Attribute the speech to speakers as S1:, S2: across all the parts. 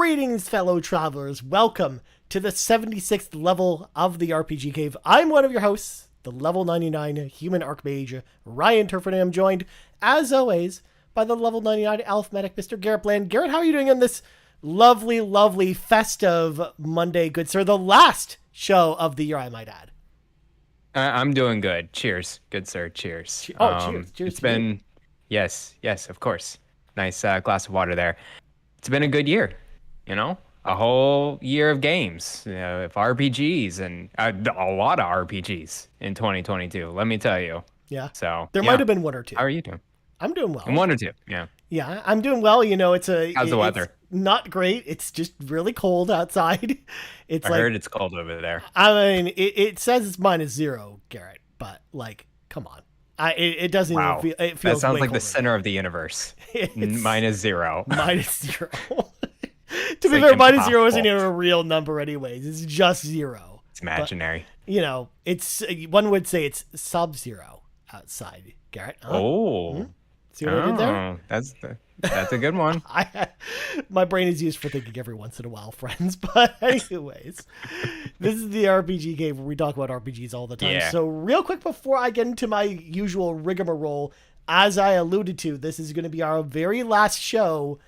S1: Greetings, fellow travelers. Welcome to the 76th level of the RPG Cave. I'm one of your hosts, the level 99 human archmage, Ryan Turford, and I'm joined, as always, by the level 99 elf medic, Mr. Garret Bland. Garret, how are you doing on this lovely, lovely, festive Monday, good sir? The last show of the year, I might add.
S2: I'm doing good. Cheers, good sir. Cheers.
S1: Cheers. Cheers.
S2: It's been, yes, of course. Nice glass of water there. It's been a good year, a whole year of games, of RPGs and a lot of RPGs in 2022. Let me tell you.
S1: Yeah.
S2: So
S1: there might have been one or two.
S2: How are you doing?
S1: I'm doing well.
S2: One or two. Yeah.
S1: Yeah, I'm doing well.
S2: How's the weather?
S1: It's not great. It's just really cold outside.
S2: I heard it's cold over there.
S1: I mean, it says it's -0, Garret, but come on. It doesn't even feel. It feels
S2: that sounds like
S1: colder.
S2: the center of the universe. -0.
S1: -0. To be fair, -0 isn't even a real number, anyways. It's just 0.
S2: It's imaginary.
S1: But, it's one would say it's sub-zero outside, Garret. Huh?
S2: Oh.
S1: See what I did there?
S2: That's a good one.
S1: My brain is used for thinking every once in a while, friends. But anyways, this is the RPG Cave where we talk about RPGs all the time.
S2: Yeah.
S1: So real quick before I get into my usual rigmarole, as I alluded to, this is going to be our very last show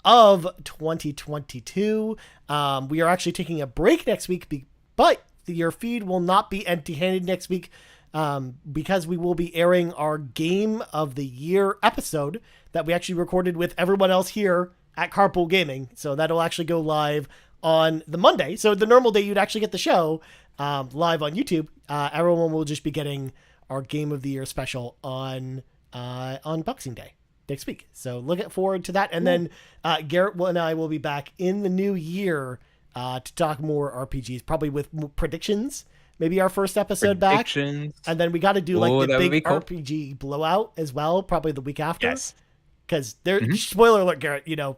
S1: of 2022. We are actually taking a break next week, but your feed will not be empty-handed next week. Because we will be airing our Game of the Year episode that we actually recorded with everyone else here at Carpool Gaming. So that'll actually go live on the Monday. So the normal day you'd actually get the show live on YouTube. Everyone will just be getting our Game of the Year special on Boxing Day next week. So look forward to that. And then Garret and I will be back in the new year to talk more RPGs, probably with predictions. Maybe our first episode back. And then we got to do the big RPG blowout as well, probably the week after.
S2: Yes.
S1: Because spoiler alert, Garret, you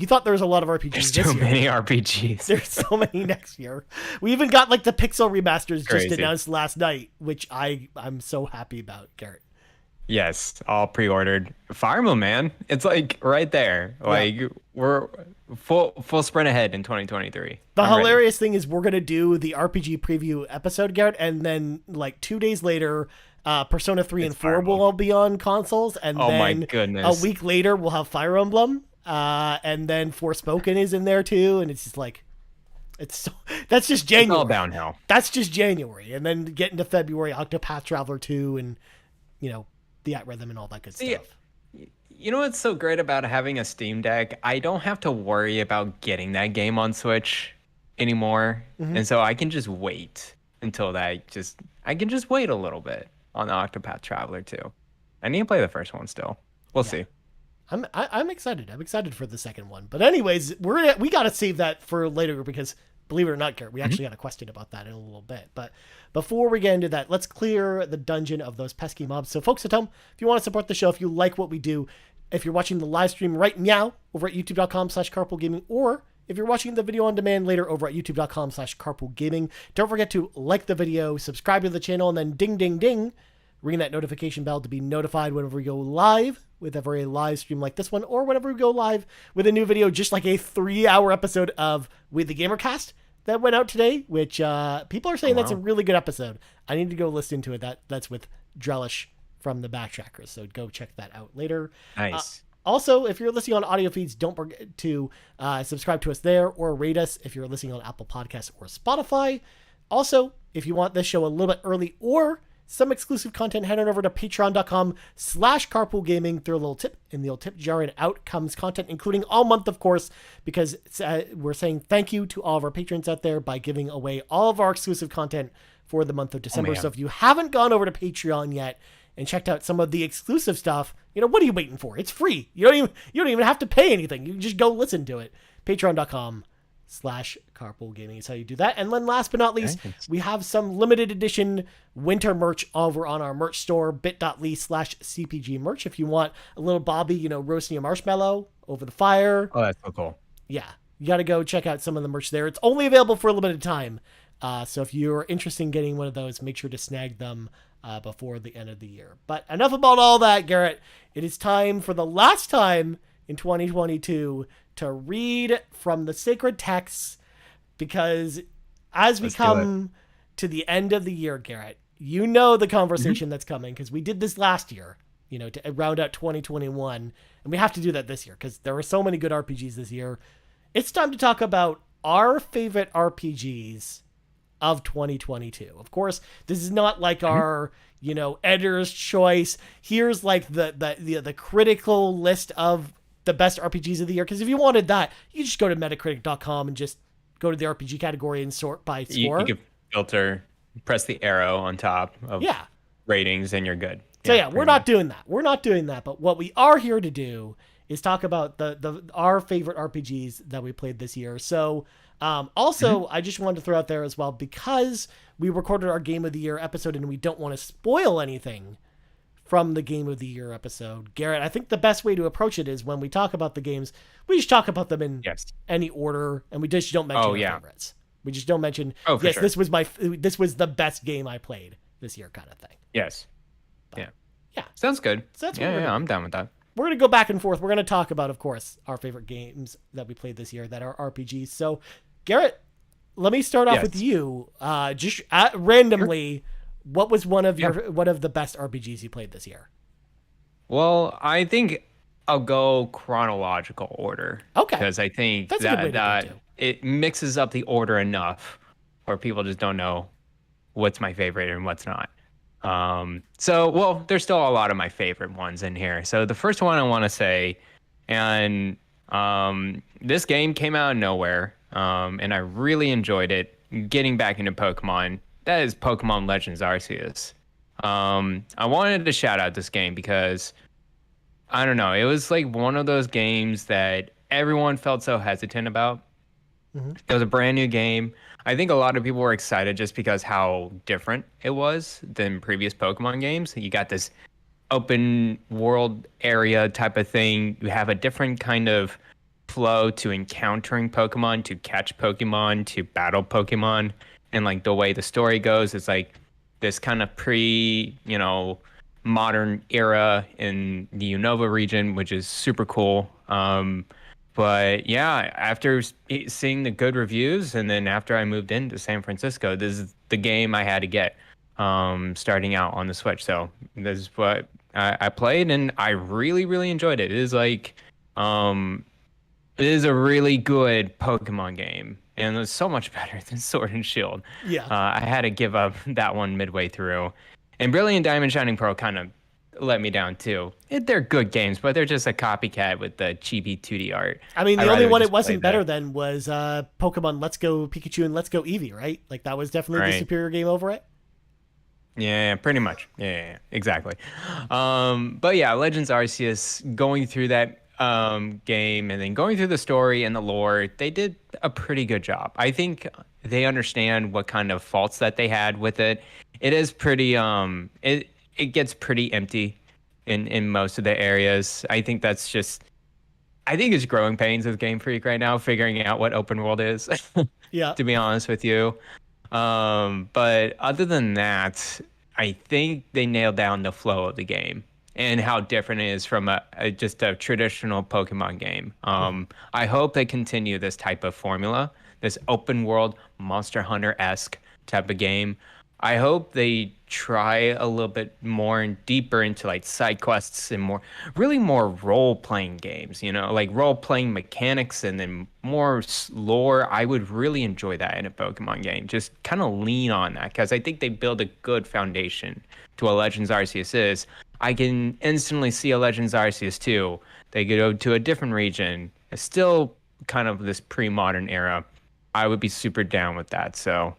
S1: thought there was a lot of RPGs
S2: There's
S1: this
S2: too
S1: year.
S2: many RPGs.
S1: There's so many next year. We even got the Pixel remasters
S2: Crazy.
S1: just announced last night, which I'm so happy about, Garret.
S2: Yes, all pre-ordered. Fire Emblem, man. It's right there. We're full sprint ahead in 2023.
S1: The hilarious thing is we're going to do the RPG preview episode, Garret, and then 2 days later, Persona 3 and 4 will all be on consoles, and then
S2: my goodness.
S1: a week later we'll have Fire Emblem, and then Forspoken is in there too, and it's just that's just January.
S2: It's all downhill.
S1: That's just January, and then get into February, Octopath Traveler 2, and the At-Rhythm and all that good stuff.
S2: You know what's so great about having a Steam Deck? I don't have to worry about getting that game on Switch anymore. Mm-hmm. And so I can just wait until I can just wait a little bit on the Octopath Traveler 2. I need to play the first one still. We'll see.
S1: I'm excited. I'm excited for the second one. But anyways, we got to save that for later because believe it or not, Garret, we actually got a question about that in a little bit. But before we get into that, let's clear the dungeon of those pesky mobs. So folks at home, if you want to support the show, if you like what we do, if you're watching the live stream right meow over at youtube.com/carpoolgaming, or if you're watching the video on demand later over at youtube.com/carpoolgaming, don't forget to like the video, subscribe to the channel, and then ding, ding, ding, ring that notification bell to be notified whenever we go live with a live stream like this one, or whenever we go live with a new video, just like a 3-hour episode of We the GamerCast that went out today, which people are saying that's a really good episode. I need to go listen to it. That's with Drellish from the Backtrackers, so go check that out later.
S2: Nice.
S1: Also, if you're listening on audio feeds, don't forget to subscribe to us there or rate us if you're listening on Apple Podcasts or Spotify. Also, if you want this show a little bit early or some exclusive content, head on over to patreon.com/carpoolgaming. Throw a little tip in the old tip jar, and out comes content, including all month, of course, because we're saying thank you to all of our patrons out there by giving away all of our exclusive content for the month of December. So if you haven't gone over to Patreon yet and checked out some of the exclusive stuff, what are you waiting for? It's free. You don't even have to pay anything. You can just go listen to it. Patreon.com/carpoolgaming is how you do that. And then last but not least, we have some limited edition winter merch over on our merch store, bit.ly/CPG merch. If you want a little Bobby, roasting a marshmallow over the fire.
S2: Oh, that's so cool.
S1: Yeah. You got to go check out some of the merch there. It's only available for a limited time. So if you're interested in getting one of those, make sure to snag them before the end of the year. But enough about all that, Garret. It is time for the last time in 2022 to read from the sacred texts, because as we come to the end of the year, Garrett, you know the conversation that's coming, because we did this last year, to round out 2021, and we have to do that this year because there were so many good RPGs this year. It's time to talk about our favorite RPGs of 2022. Of course, this is not like our, editor's choice. Here's like the critical list of the best RPGs of the year. Because if you wanted that, you just go to Metacritic.com and just go to the RPG category and sort by score.
S2: You could filter, press the arrow on top of ratings, and you're good.
S1: So we're not doing that. We're not doing that. But what we are here to do is talk about our favorite RPGs that we played this year. So also, I just wanted to throw out there as well, because we recorded our Game of the Year episode and we don't want to spoil anything from the Game of the Year episode. Garrett, I think the best way to approach it is when we talk about the games, we just talk about them in any order, and we just don't mention our favorites. We just don't mention, sure, this was the best game I played this year kind of thing.
S2: Yes. Yeah. Sounds good.
S1: So that's
S2: I'm down with that.
S1: We're going to go back and forth. We're going to talk about, of course, our favorite games that we played this year that are RPGs. So, Garrett, let me start off with you. Just randomly, what was one of the best RPGs you played this year?
S2: Well, I think I'll go chronological order.
S1: Okay.
S2: Because I think that it mixes up the order enough where people just don't know what's my favorite and what's not. There's still a lot of my favorite ones in here. So the first one I want to say, and this game came out of nowhere, and I really enjoyed it. Getting back into Pokemon, that is Pokemon Legends Arceus. I wanted to shout out this game because, I don't know, it was like one of those games that everyone felt so hesitant about. It was a brand new game. I think a lot of people were excited just because how different it was than previous Pokemon games. You got this open world area type of thing. You have a different kind of flow to encountering Pokemon, to catch Pokemon, to battle Pokemon. And like the way the story goes, it's like this kind of modern era in the Unova region, which is super cool. But yeah, after seeing the good reviews, and then after I moved into San Francisco, this is the game I had to get starting out on the Switch. So this is what I played, and I really, really enjoyed it. It is like, it is a really good Pokemon game, and it's so much better than Sword and Shield.
S1: Yeah.
S2: I had to give up that one midway through. And Brilliant Diamond Shining Pearl kind of let me down too. They're good games, but they're just a copycat with the chibi 2D art.
S1: I mean, the only one it wasn't better than was Pokemon Let's Go Pikachu and Let's Go Eevee, right? Like that was definitely the superior game over it.
S2: Yeah, pretty much. Yeah, exactly. But yeah, Legends Arceus, going through that game and then going through the story and the lore, they did a pretty good job. I think they understand what kind of faults that they had with it. It is pretty it gets pretty empty in most of the areas. I think it's growing pains with Game Freak right now, figuring out what open world is.
S1: Yeah.
S2: To be honest with you. But other than that, I think they nailed down the flow of the game and how different it is from just a traditional Pokemon game. I hope they continue this type of formula, this open world Monster Hunter-esque type of game. I hope they try a little bit more and deeper into like side quests and more role-playing games, like role-playing mechanics and then more lore. I would really enjoy that in a Pokemon game. Just kind of lean on that because I think they build a good foundation to what Legends Arceus is. I can instantly see a Legends Arceus 2. They go to a different region. It's still kind of this pre-modern era. I would be super down with that. So...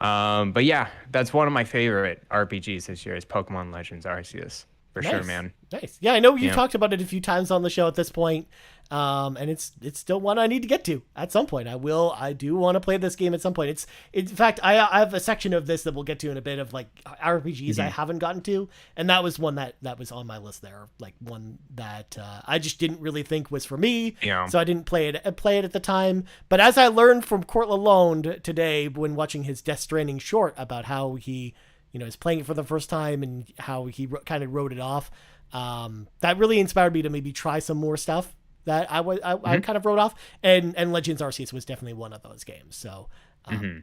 S2: but yeah, that's one of my favorite RPGs this year is Pokemon Legends Arceus. For sure, man.
S1: Nice. Yeah, I know you talked about it a few times on the show at this point. And it's still one I need to get to at some point. I do want to play this game at some point. It's in fact, I have a section of this that we'll get to in a bit of like RPGs I haven't gotten to. And that was one that was on my list there. Like one that I just didn't really think was for me.
S2: Yeah.
S1: So I didn't play it at the time. But as I learned from Court Lalonde today when watching his Death Stranding short about how he, is playing it for the first time and how he kind of wrote it off. That really inspired me to maybe try some more stuff that I kind of wrote off, and Legends Arceus was definitely one of those games. So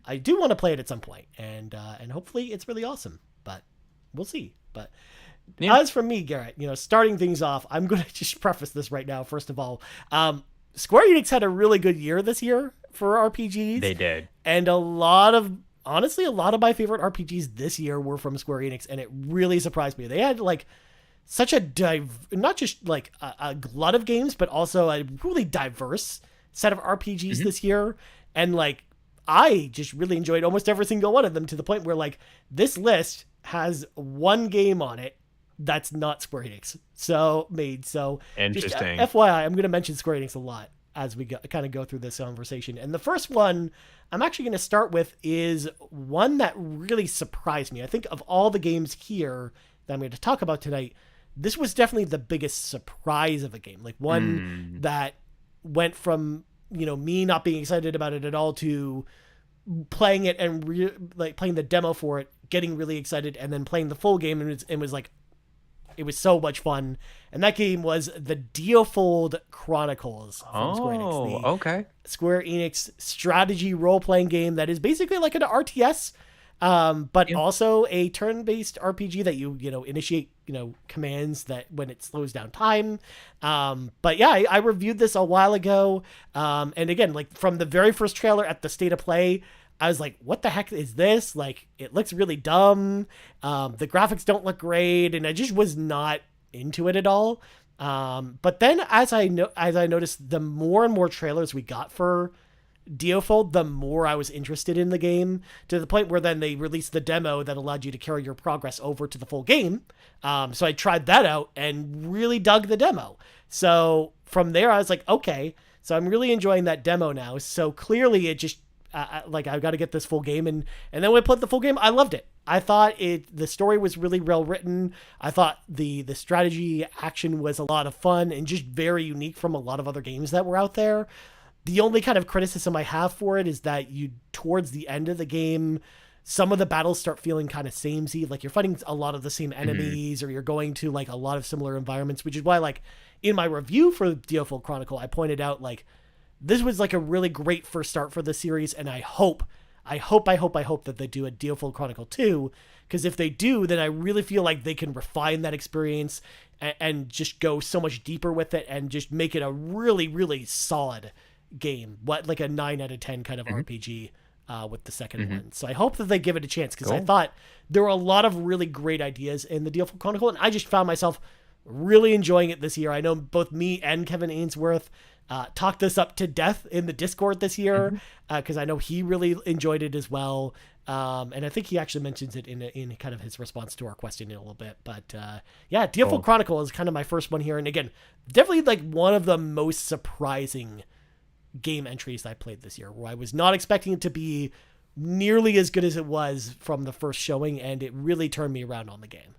S1: I do want to play it at some point, and hopefully it's really awesome. But we'll see. But as for me, Garrett, starting things off, I'm going to just preface this right now. First of all, Square Enix had a really good year this year for RPGs.
S2: They did.
S1: And honestly, a lot of my favorite RPGs this year were from Square Enix, and it really surprised me. They had like such a not just like a glut of games, but also a really diverse set of RPGs this year. And like, I just really enjoyed almost every single one of them, to the point where like this list has one game on it that's not Square Enix made. So
S2: interesting.
S1: Just, FYI, I'm going to mention Square Enix a lot as we kind of go through this conversation. And the first one I'm actually going to start with is one that really surprised me. I think of all the games here that I'm going to talk about tonight, this was definitely the biggest surprise of a game. Like one that went from, me not being excited about it at all to playing it and playing the demo for it, getting really excited, and then playing the full game, and it was like, it was so much fun. And that game was the Deofold Chronicles from Square Enix.
S2: Okay.
S1: Square Enix strategy role-playing game that is basically like an RTS, but also a turn-based RPG that you initiate, commands that when it slows down time. But yeah, I reviewed this a while ago. And again, like from the very first trailer at the State of Play, I was like, what the heck is this? Like, it looks really dumb. The graphics don't look great. And I just was not into it at all. But then as I noticed, the more and more trailers we got for Deofold, the more I was interested in the game, to the point where then they released the demo that allowed you to carry your progress over to the full game. So I tried that out and really dug the demo. So from there, I was like, okay, so I'm really enjoying that demo now. So clearly it just, like, I've got to get this full game. And then when I played the full game, I loved it. I thought the story was really well written. I thought the strategy action was a lot of fun and just very unique from a lot of other games that were out there. The only kind of criticism I have for it is that towards the end of the game, some of the battles start feeling kind of samey. Like you're fighting a lot of the same enemies, or you're going to like a lot of similar environments, which is why, like, in my review for Deofold Chronicle, I pointed out like this was like a really great first start for the series, and I hope that they do a Deofold Chronicle 2, because if they do, then I really feel like they can refine that experience and just go so much deeper with it and just make it a really, really solid game. Like a 9 out of 10 kind of RPG with the second one. So I hope that they give it a chance, because I thought there were a lot of really great ideas in the Deofold Chronicle, and I just found myself really enjoying it this year. I know both me and Kevin Ainsworth talked this up to death in the Discord this year, because I know he really enjoyed it as well. And I think he actually mentions it in kind of his response to our question in a little bit. But yeah, Deofold Chronicle is kind of my first one here. And again, definitely like one of the most surprising game entries I played this year, where I was not expecting it to be nearly as good as it was from the first showing, and it really turned me around on the game.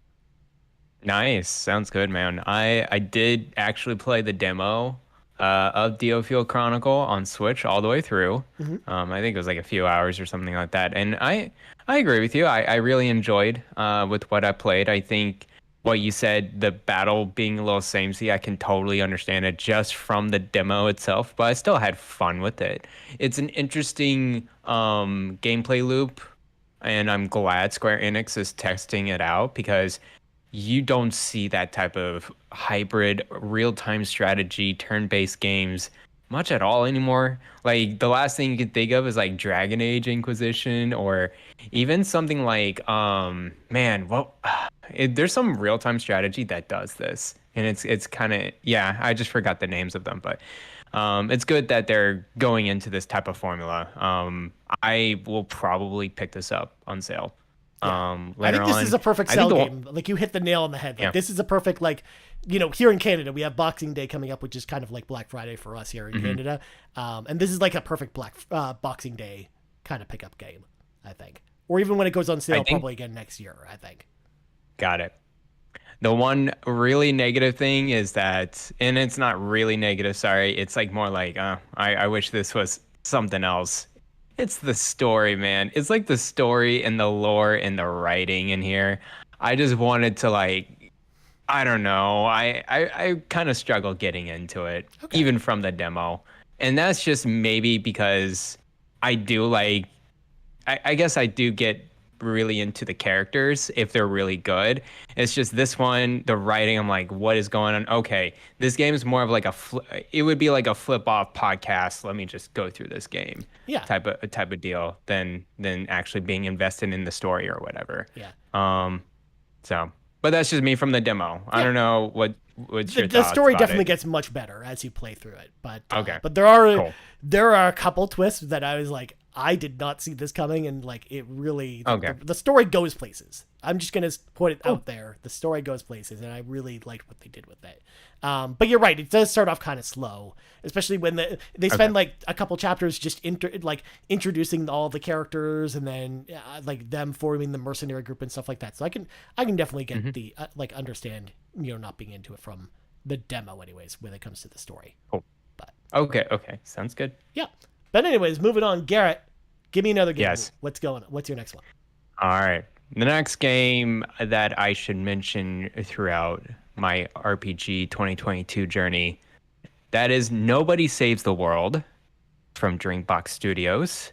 S2: Nice. Sounds good, man. I did actually play the demo of Deofield Chronicle on Switch all the way through. I think it was like a few hours or something like that. And I agree with you. I really enjoyed with what I played. I think what you said, the battle being a little samey, I can totally understand it just from the demo itself, but I still had fun with it. It's an interesting gameplay loop, and I'm glad Square Enix is testing it out, because you don't see that type of hybrid real-time strategy turn-based games much at all anymore. Like the last thing you could think of is like Dragon Age Inquisition, or even something like there's some real-time strategy that does this, and it's kind of, yeah, I just forgot the names of them, but it's good that they're going into this type of formula. I will probably pick this up on sale.
S1: I think this is a perfect sell game. Like, you hit the nail on the head. Like, this is a perfect, like, here in Canada, we have Boxing Day coming up, which is kind of like Black Friday for us here in Canada. And this is like a perfect Boxing Day kind of pickup game, I think. Or even when it goes on sale, probably again next year, I think.
S2: Got it. The one really negative thing is that, and it's not really negative, sorry, it's like more like, I wish this was something else. It's the story, man. It's like the story and the lore and the writing in here. I just wanted to, like, I don't know. I kind of struggle getting into it,
S1: Okay.
S2: even from the demo. And that's just maybe because I do like, I guess I do get really into the characters if they're really good. It's just this one, the writing, I'm like, what is going on? Okay, this game is more of like it would be like a flip off podcast. Let me just go through this game
S1: Yeah.
S2: type of deal than actually being invested in the story or whatever.
S1: Yeah.
S2: Um, so, but that's just me from the demo. I
S1: Yeah.
S2: don't know what's your
S1: The
S2: thoughts
S1: story
S2: about
S1: definitely
S2: it.
S1: gets much better as you play through it,
S2: Okay,
S1: but there
S2: cool.
S1: are a couple twists that I was like, I did not see this coming, and like it really
S2: Okay,
S1: the story goes places. I'm just gonna put it
S2: cool.
S1: out there. The story goes places, and I really liked what they did with it. But you're right; it does start off kind of slow, especially when they
S2: Okay.
S1: spend like a couple chapters just introducing all the characters, and then like them forming the mercenary group and stuff like that. So I can definitely get
S2: Hmm.
S1: the like understand not being into it from the demo, anyways, when it comes to the story.
S2: Cool.
S1: But
S2: Okay, okay. Sounds good.
S1: yeah, but anyways, moving on. Garrett, give me another game.
S2: Yes.
S1: What's going on? What's your next one?
S2: All right. The next game that I should mention throughout my RPG 2022 journey, that is Nobody Saves the World from Drinkbox Studios.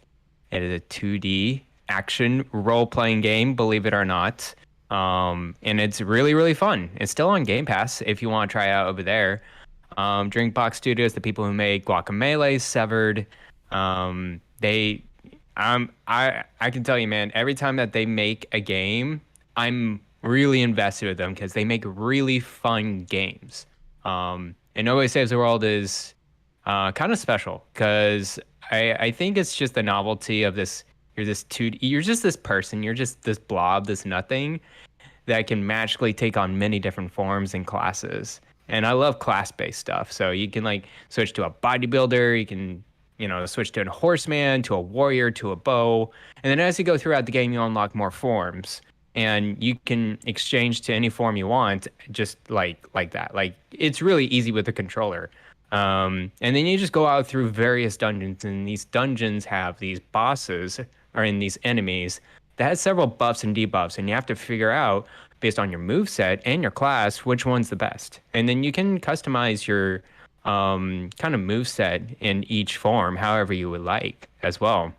S2: It is a 2D action role-playing game, believe it or not. And it's really, really fun. It's still on Game Pass if you want to try it out over there. Drinkbox Studios, the people who made Guacamelee, Severed, they I can tell you, man, every time that they make a game, I'm really invested with them because they make really fun games. And Nobody Saves the World is kind of special because I think it's just the novelty of this. You're just this person. You're just this blob, this nothing that can magically take on many different forms and classes. And I love class-based stuff. So you can like switch to a bodybuilder, you can, switch to a horseman, to a warrior, to a bow. And then as you go throughout the game, you unlock more forms. And you can exchange to any form you want, just like that. Like it's really easy with the controller. And then you just go out through various dungeons, and these dungeons have these bosses or in these enemies that has several buffs and debuffs, and you have to figure out based on your move set and your class which one's the best. And then you can customize your kind of move set in each form however you would like as well.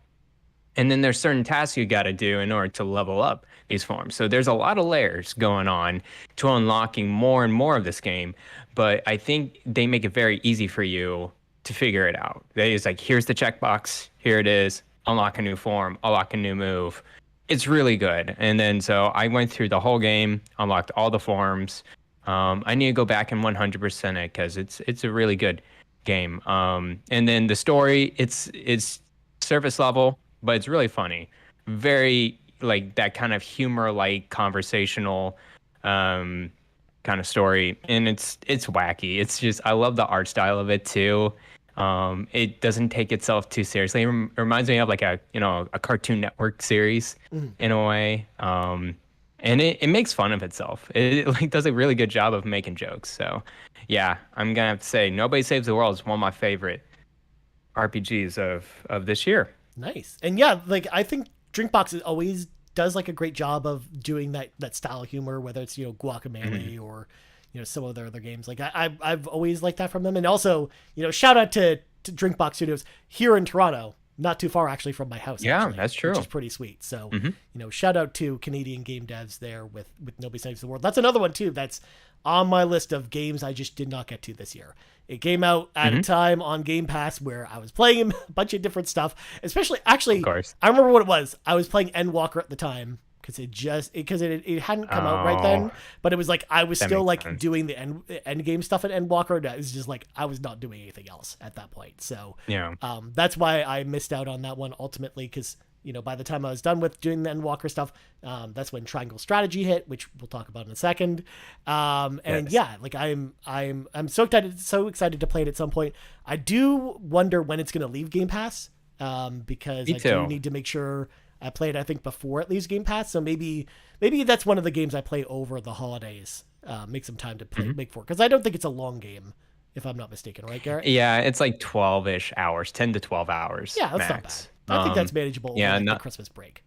S2: And then there's certain tasks you got to do in order to level up these forms. So there's a lot of layers going on to unlocking more and more of this game. But I think they make it very easy for you to figure it out. They just like, here's the checkbox, here it is, unlock a new form, unlock a new move. It's really good. And then so I went through the whole game, unlocked all the forms. I need to go back and 100% it because it's a really good game. And then the story, it's surface level, but it's really funny. Very like that kind of humor, like conversational kind of story, and it's wacky. It's just I love the art style of it too. It doesn't take itself too seriously. It reminds me of like a Cartoon Network series
S1: Mm.
S2: in a way. And it makes fun of itself. It like does a really good job of making jokes. So yeah, I'm gonna have to say Nobody Saves the World is one of my favorite RPGs of this year.
S1: Nice. And yeah, like I think Drinkbox always does like a great job of doing that style of humor, whether it's Guacamelee or some of their other games. Like I've always liked that from them. And also shout out to Drinkbox Studios here in Toronto, not too far actually from my house.
S2: Yeah,
S1: actually,
S2: that's true.
S1: Which is pretty sweet. So
S2: Hmm.
S1: shout out to Canadian game devs there with Nobody Saves the World. That's another one too that's on my list of games I just did not get to this year. It came out at a time on Game Pass where I was playing a bunch of different stuff, especially actually
S2: Of course.
S1: I remember what it was. I was playing Endwalker at the time because it hadn't come out right then, but it was like I was
S2: That
S1: still
S2: makes
S1: like
S2: sense.
S1: doing the end game stuff at Endwalker. And it was just like I was not doing anything else at that point. So
S2: Yeah.
S1: that's why I missed out on that one ultimately because by the time I was done with doing the Endwalker stuff, that's when Triangle Strategy hit, which we'll talk about in a second. And
S2: Yes.
S1: yeah, like I'm so excited to play it at some point. I do wonder when it's going to leave Game Pass because
S2: Me
S1: I
S2: too.
S1: do need to make sure I play it. I think before it leaves Game Pass, so maybe that's one of the games I play over the holidays. Make some time to play make for because I don't think it's a long game, if I'm not mistaken, right, Garrett?
S2: Yeah, it's like 12-ish hours, 10 to 12 hours
S1: Yeah, that's
S2: max.
S1: not bad. I think that's manageable
S2: yeah,
S1: over like,
S2: no-
S1: the Christmas break.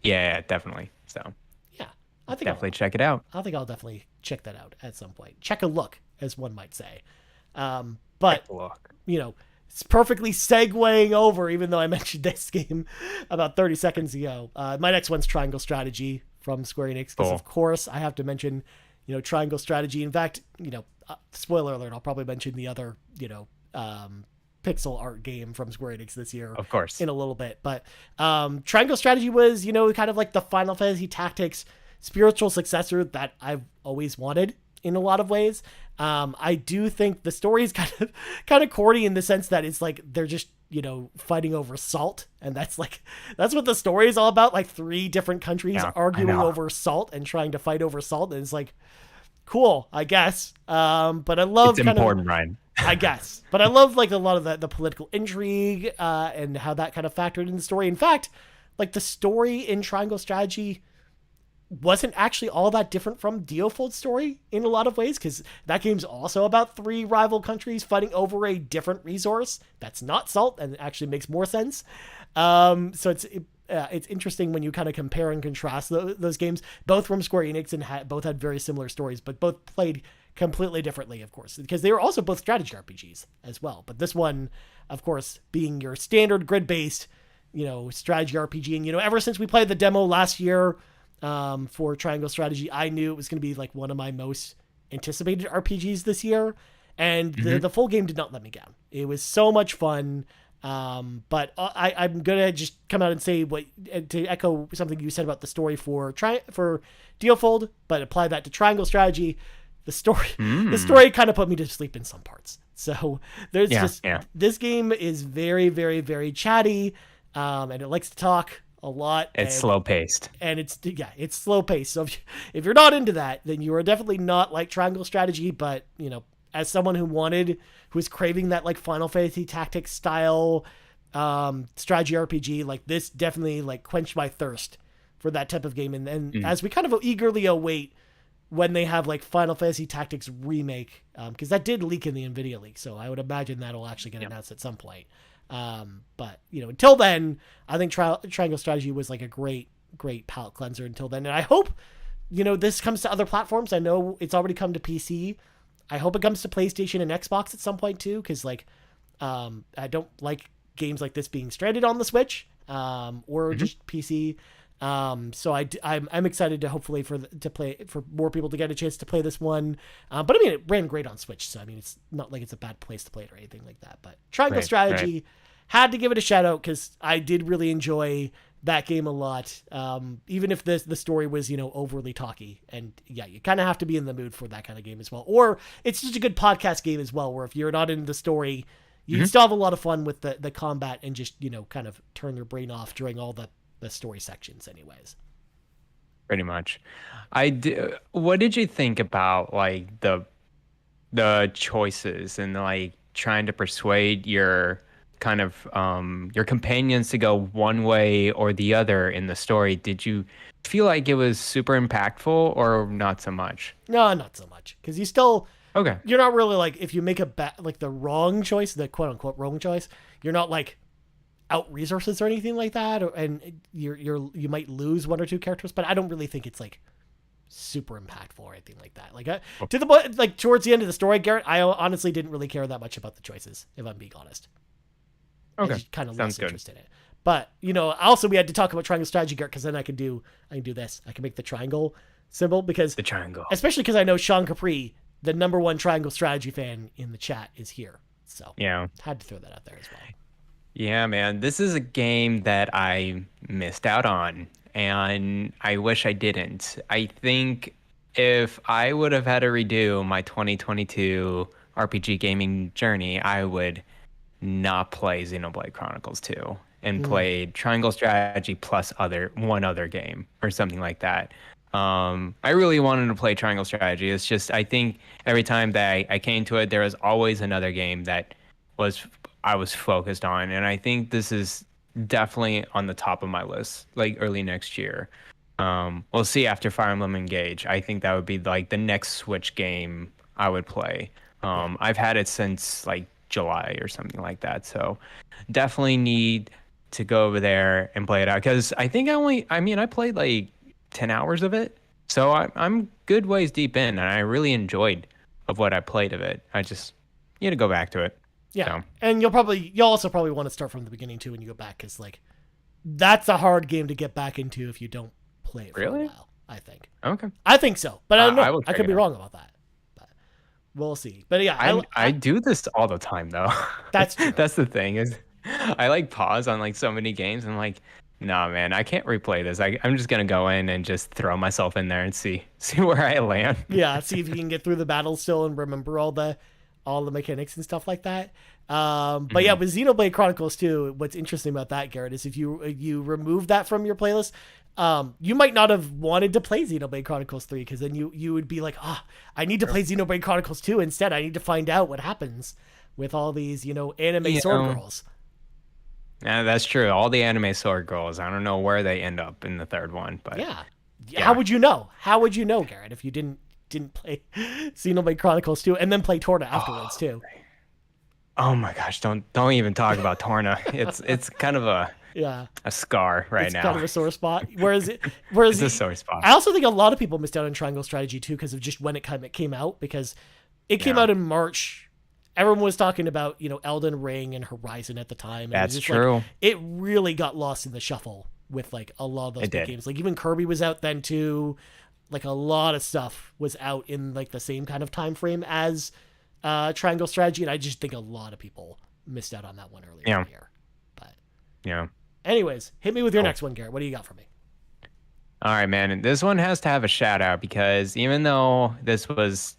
S2: yeah, definitely. So,
S1: Yeah. I think
S2: Definitely check it out.
S1: I think I'll definitely check that out at some point. Check a look, as one might say. But
S2: Look.
S1: it's perfectly segueing over, even though I mentioned this game about 30 seconds ago. My next one's Triangle Strategy from Square Enix, because
S2: Cool.
S1: of course I have to mention, Triangle Strategy. In fact, spoiler alert, I'll probably mention the other, pixel art game from Square Enix this year,
S2: Of course.
S1: in a little bit. But Triangle Strategy was, kind of like the Final Fantasy Tactics spiritual successor that I've always wanted in a lot of ways. I do think the story is kind of corny in the sense that it's like they're just fighting over salt, and that's what the story is all about. Like 3 different countries arguing over salt and trying to fight over salt, and it's like, cool, I guess. But I love
S2: it's important, Ryan.
S1: I guess. But I love like a lot of the political intrigue and how that kind of factored in the story. In fact, like the story in Triangle Strategy wasn't actually all that different from Deofold's story in a lot of ways, because that game's also about 3 rival countries fighting over a different resource that's not salt, and it actually makes more sense. So it's interesting when you kind of compare and contrast those games, both from Square Enix, and both had very similar stories, but both played completely differently, of course, because they were also both strategy RPGs as well. But this one, of course, being your standard grid-based, strategy RPG, and ever since we played the demo last year for Triangle Strategy, I knew it was going to be like one of my most anticipated RPGs this year, and the full game did not let me down. It was so much fun. But I'm gonna just come out and say to echo something you said about the story for Deofold, but apply that to Triangle Strategy. The story kind of put me to sleep in some parts. So there's this game is very, very, very chatty, and it likes to talk a lot.
S2: It's slow paced,
S1: and it's slow paced. So if you're not into that, then you are definitely not like Triangle Strategy. But as someone who was craving that like Final Fantasy Tactics style strategy RPG, like this definitely like quenched my thirst for that type of game. And as we kind of eagerly await when they have like Final Fantasy Tactics remake, because that did leak in the NVIDIA leak, so I would imagine that'll actually get announced at some point. But until then, I think Triangle Strategy was like a great palate cleanser until then, and I hope this comes to other platforms. I know it's already come to PC. I hope it comes to PlayStation and Xbox at some point too, because like I don't like games like this being stranded on the Switch or just PC. So I'm excited to hopefully for more people to get a chance to play this one. But I mean, it ran great on Switch, so I mean, it's not like it's a bad place to play it or anything like that. But Triangle Strategy, had to give it a shout out because I did really enjoy that game a lot. Even if the story was overly talky, and you kind of have to be in the mood for that kind of game as well. Or it's just a good podcast game as well, where if you're not into the story, you can still have a lot of fun with the combat and just kind of turn your brain off during all the story sections anyways.
S2: Pretty much. What did you think about like the choices and like trying to persuade your kind of your companions to go one way or the other in the story? Did you feel like it was super impactful or not so much?
S1: No, not so much, because you're not really like, if you make the wrong choice, the quote unquote wrong choice, you're not like out resources or anything like that, and you might lose 1 or 2 characters, but I don't really think it's like super impactful or anything like that. Like to the point, like towards the end of the story, Garrett, I honestly didn't really care that much about the choices, if I'm being honest.
S2: Okay,
S1: I just kind of
S2: sounds
S1: lost
S2: good.
S1: interest in it. But also we had to talk about Triangle Strategy, Garrett, because then I can do this. I can make the triangle symbol, because
S2: the triangle,
S1: especially because I know Sean Capri, the #1 Triangle Strategy fan in the chat, is here. So had to throw that out there as well.
S2: Yeah, man, this is a game that I missed out on, and I wish I didn't. I think if I would have had to redo my 2022 RPG gaming journey, I would not play Xenoblade Chronicles 2 and played Triangle Strategy plus one other game or something like that. I really wanted to play Triangle Strategy. It's just, I think every time that I came to it, there was always another game that I was focused on, and I think this is definitely on the top of my list, like early next year. We'll see after Fire Emblem Engage. I think that would be like the next Switch game I would play. I've had it since like July or something like that, so definitely need to go over there and play it out, because I think I played like 10 hours of it, So I'm good ways deep in, and I really enjoyed of what I played of it. I just need to go back to it.
S1: Yeah,
S2: So
S1: and you'll also probably want to start from the beginning too when you go back, because like that's a hard game to get back into if you don't play it for a
S2: really,
S1: while.
S2: okay.
S1: I think so, but I don't
S2: I
S1: know.
S2: will
S1: I
S2: check
S1: could
S2: it
S1: be
S2: out.
S1: wrong about that. But we'll see. But yeah,
S2: I do this all the time though.
S1: that's true.
S2: That's the thing is, I like pause on like so many games and like, nah, man, I can't replay this. I'm just gonna go in and just throw myself in there and see where I land.
S1: Yeah, see if you can get through the battle still and remember all the mechanics and stuff like that. But yeah,
S2: Mhm.
S1: with Xenoblade Chronicles 2, what's interesting about that, Garrett, is if you remove that from your playlist, you might not have wanted to play Xenoblade Chronicles 3, because then you would be like, I need to play Xenoblade Chronicles 2 instead. I need to find out what happens with all these, anime
S2: You
S1: sword
S2: know,
S1: girls.
S2: yeah, that's true. All the anime sword girls. I don't know where they end up in the third one, but
S1: Yeah. How
S2: yeah.
S1: would you know? How would you know, Garrett, if you didn't play Xenoblade Chronicles 2 and then play Torna afterwards too?
S2: Oh my gosh, don't even talk about Torna. It's kind of
S1: Yeah.
S2: a scar right
S1: It's
S2: now.
S1: kind of a sore spot. Whereas
S2: It's a sore spot.
S1: I also think a lot of people missed out on Triangle Strategy too, because of just when it kind of came out, because it came
S2: Yeah.
S1: out in March. Everyone was talking about, Elden Ring and Horizon at the time. And it was
S2: That's
S1: just
S2: true.
S1: like, it really got lost in the shuffle with like a lot of those
S2: It
S1: big
S2: did.
S1: games. Like even Kirby was out then too. Like a lot of stuff was out in like the same kind of time frame as Triangle Strategy, and I just think a lot of people missed out on that one earlier
S2: Yeah.
S1: in the year. But
S2: Yeah.
S1: anyways, hit me with your
S2: Cool.
S1: next one, Garrett. What do you got for me?
S2: All right, man. And this one has to have a shout out because even though this was,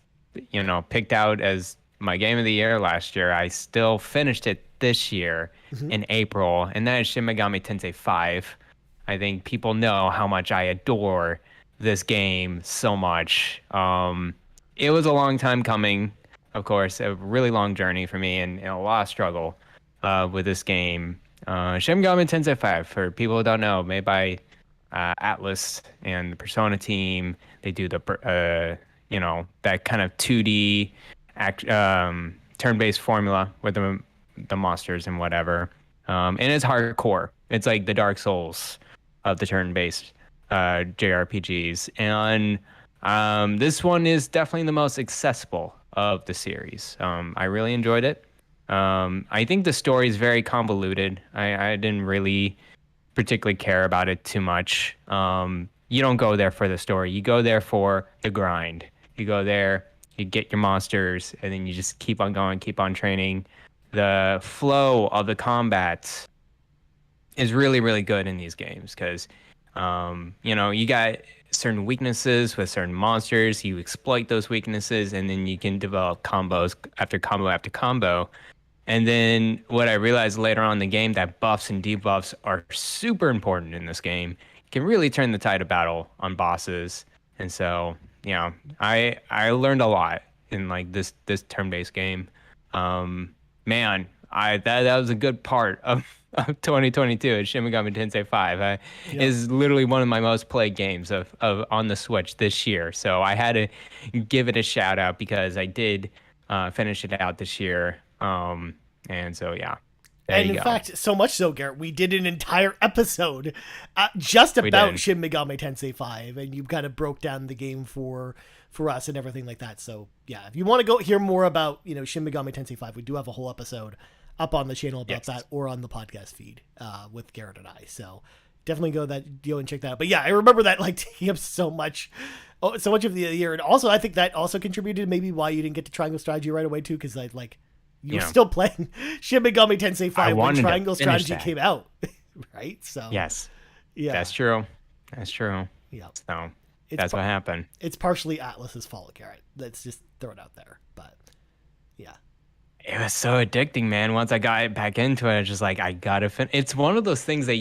S2: picked out as my game of the year last year, I still finished it this year in April, and that is Shin Megami Tensei 5. I think people know how much I adore this game so much. It was a long time coming, of course, a really long journey for me and a lot of struggle with this game. Shin Megami Tensei 5, for people who don't know, made by Atlas and the Persona team. They do that kind of 2D turn-based formula with the monsters and whatever. And it's hardcore. It's like the Dark Souls of the turn-based JRPGs. And this one is definitely the most accessible of the series. I really enjoyed it. I think the story is very convoluted. I didn't really particularly care about it too much. You don't go there for the story. You go there for the grind. You go there, you get your monsters, and then you just keep on going, keep on training. The flow of the combat is really, really good in these games because, you got certain weaknesses with certain monsters. You exploit those weaknesses, and then you can develop combos after combo after combo. And then what I realized later on in the game, that buffs and debuffs are super important in this game. You can really turn the tide of battle on bosses. And so, I learned a lot in like this turn-based game. Man, that was a good part of 2022 at Shin Megami Tensei 5. Is literally one of my most played games of on the Switch this year. So I had to give it a shout out because I did finish it out this year. And so, yeah, there
S1: And
S2: you
S1: in
S2: go.
S1: fact, so much so, Garrett, we did an entire episode just about
S2: did.
S1: Shin Megami Tensei 5, and you kind of broke down the game for us and everything like that. So yeah, if you want to go hear more about Shin Megami Tensei 5, we do have a whole episode up on the channel about that, or on the podcast feed with Garrett and I. So definitely go and check that out. But yeah, I remember that like taking up so much of the year, and also I think that also contributed maybe why you didn't get to Triangle Strategy right away too, because you were still playing Shin Megami Tensei 5 when
S2: wanted to
S1: Triangle
S2: finish
S1: Strategy
S2: that.
S1: came out, right? So
S2: Yes,
S1: yeah,
S2: that's true. That's true.
S1: yeah.
S2: So
S1: It's
S2: that's what happened.
S1: It's partially Atlas's fault, Garrett. Let's just throw it out there. But yeah,
S2: It was so addicting, man. Once I got back into it, I was just like, I gotta finish. It's one of those things that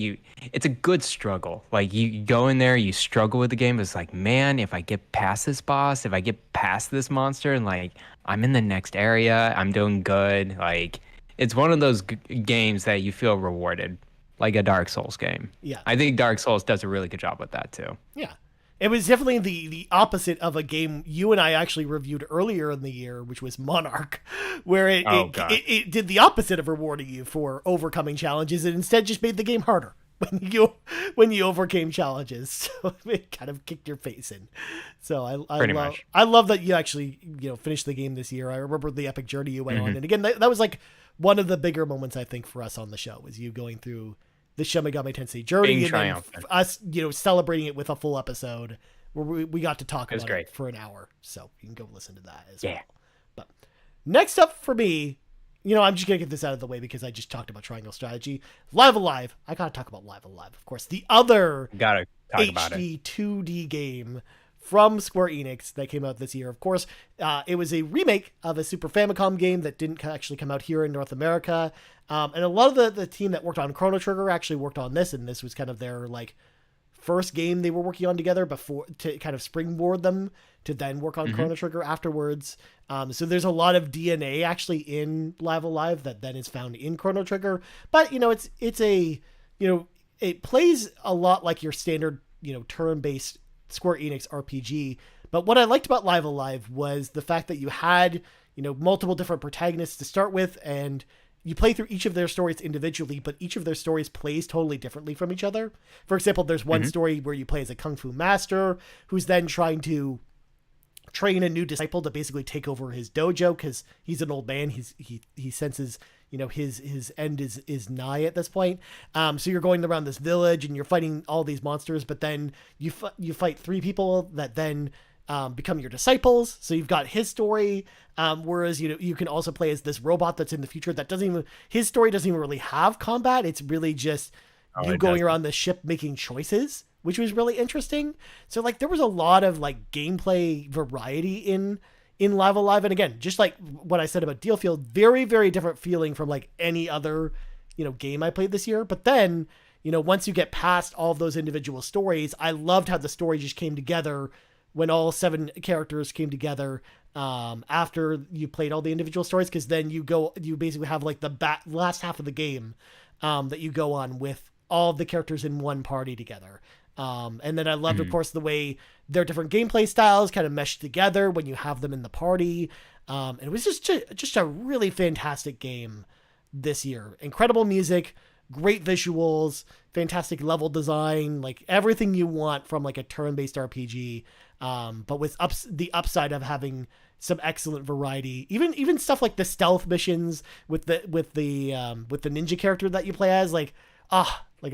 S2: it's a good struggle. Like you go in there, you struggle with the game. It's like, man, if I get past this boss, if I get past this monster, and like I'm in the next area, I'm doing good. Like it's one of those games that you feel rewarded, like a Dark Souls game.
S1: Yeah.
S2: I think Dark Souls does a really good job with that too.
S1: yeah. It was definitely the opposite of a game you and I actually reviewed earlier in the year, which was Monarch, where it did the opposite of rewarding you for overcoming challenges and instead just made the game harder. when you overcame challenges. So it kind of kicked your face in. So
S2: Pretty much.
S1: I love that you actually, finished the game this year. I remember the epic journey you went on. And again, that was like one of the bigger moments I think for us on the show was you going through the Shin Megami Tensei journey
S2: Being
S1: and
S2: triumphant.
S1: then us, celebrating it with a full episode where we got to talk about
S2: great.
S1: it for an hour. So you can go listen to that as
S2: Yeah.
S1: well. But next up for me, I'm just going to get this out of the way because I just talked about Triangle Strategy. Live Alive. I got to talk about Live Alive, of course. The other
S2: Gotta talk about it.
S1: HD 2D game from Square Enix that came out this year. Of course, it was a remake of a Super Famicom game that didn't actually come out here in North America. And a lot of the team that worked on Chrono Trigger actually worked on this, and this was kind of their first game they were working on together before to kind of springboard them to then work on Chrono Trigger afterwards. So there's a lot of DNA actually in Live Alive that then is found in Chrono Trigger. But, it's a, it plays a lot like your standard, turn-based Square Enix RPG. But what I liked about Live Alive was the fact that you had, multiple different protagonists to start with, and you play through each of their stories individually, but each of their stories plays totally differently from each other. For example, there's one story where you play as a kung fu master who's then trying to train a new disciple to basically take over his dojo because he's an old man. He senses, his end is nigh at this point. So you're going around this village and you're fighting all these monsters, but then you fight 3 people that then become your disciples. So you've got his story. Whereas, you can also play as this robot that's in the future that his story doesn't even really have combat. It's really just you going around the ship making choices, which was really interesting. So there was a lot of gameplay variety in Live Alive. And again, just like what I said about Dealfield, very, very different feeling from any other, game I played this year. But then, once you get past all of those individual stories, I loved how the story just came together when all 7 characters came together after you played all the individual stories, because then you basically have the last half of the game that you go on with all of the characters in one party together. And then I loved, of course, the way their different gameplay styles kind of meshed together when you have them in the party. And it was just a really fantastic game this year. Incredible music, great visuals, fantastic level design, everything you want from a turn-based RPG. But with the upside of having some excellent variety, even stuff like the stealth missions with the ninja character that you play as, a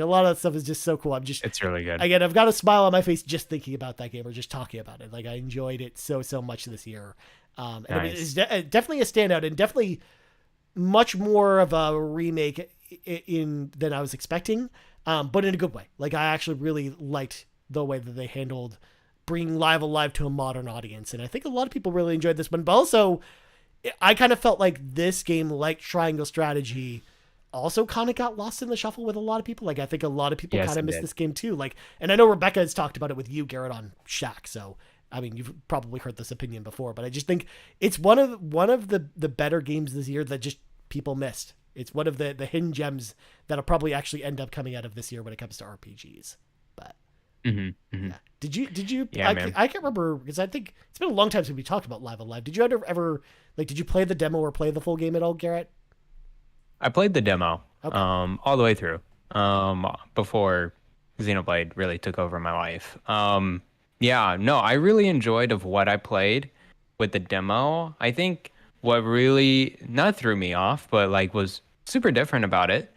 S1: lot of that stuff is just so cool.
S2: It's really good.
S1: Again, I've got a smile on my face just thinking about that game or just talking about it. I enjoyed it so much this year. And
S2: Nice.
S1: it's definitely a standout and definitely much more of a remake than I was expecting. But in a good way. I actually really liked the way that they handled bringing Live Alive to a modern audience. And I think a lot of people really enjoyed this one, but also I kind of felt like this game, like Triangle Strategy, also kind of got lost in the shuffle with a lot of people. I think a lot of people kind of missed this game too. And I know Rebecca has talked about it with you, Garrett, on Shaq. So, I mean, you've probably heard this opinion before, but I just think it's one of the better games this year that just people missed. It's one of the hidden gems that'll probably actually end up coming out of this year when it comes to RPGs. But yeah, did you? Yeah, I can't remember because I think it's been a long time since we talked about Live Alive. Did you ever did you play the demo or play the full game at all, Garrett?
S2: I played the demo
S1: Okay.
S2: all the way through before Xenoblade really took over my life. Yeah, no, I really enjoyed of what I played with the demo. I think what really not threw me off, but was super different about it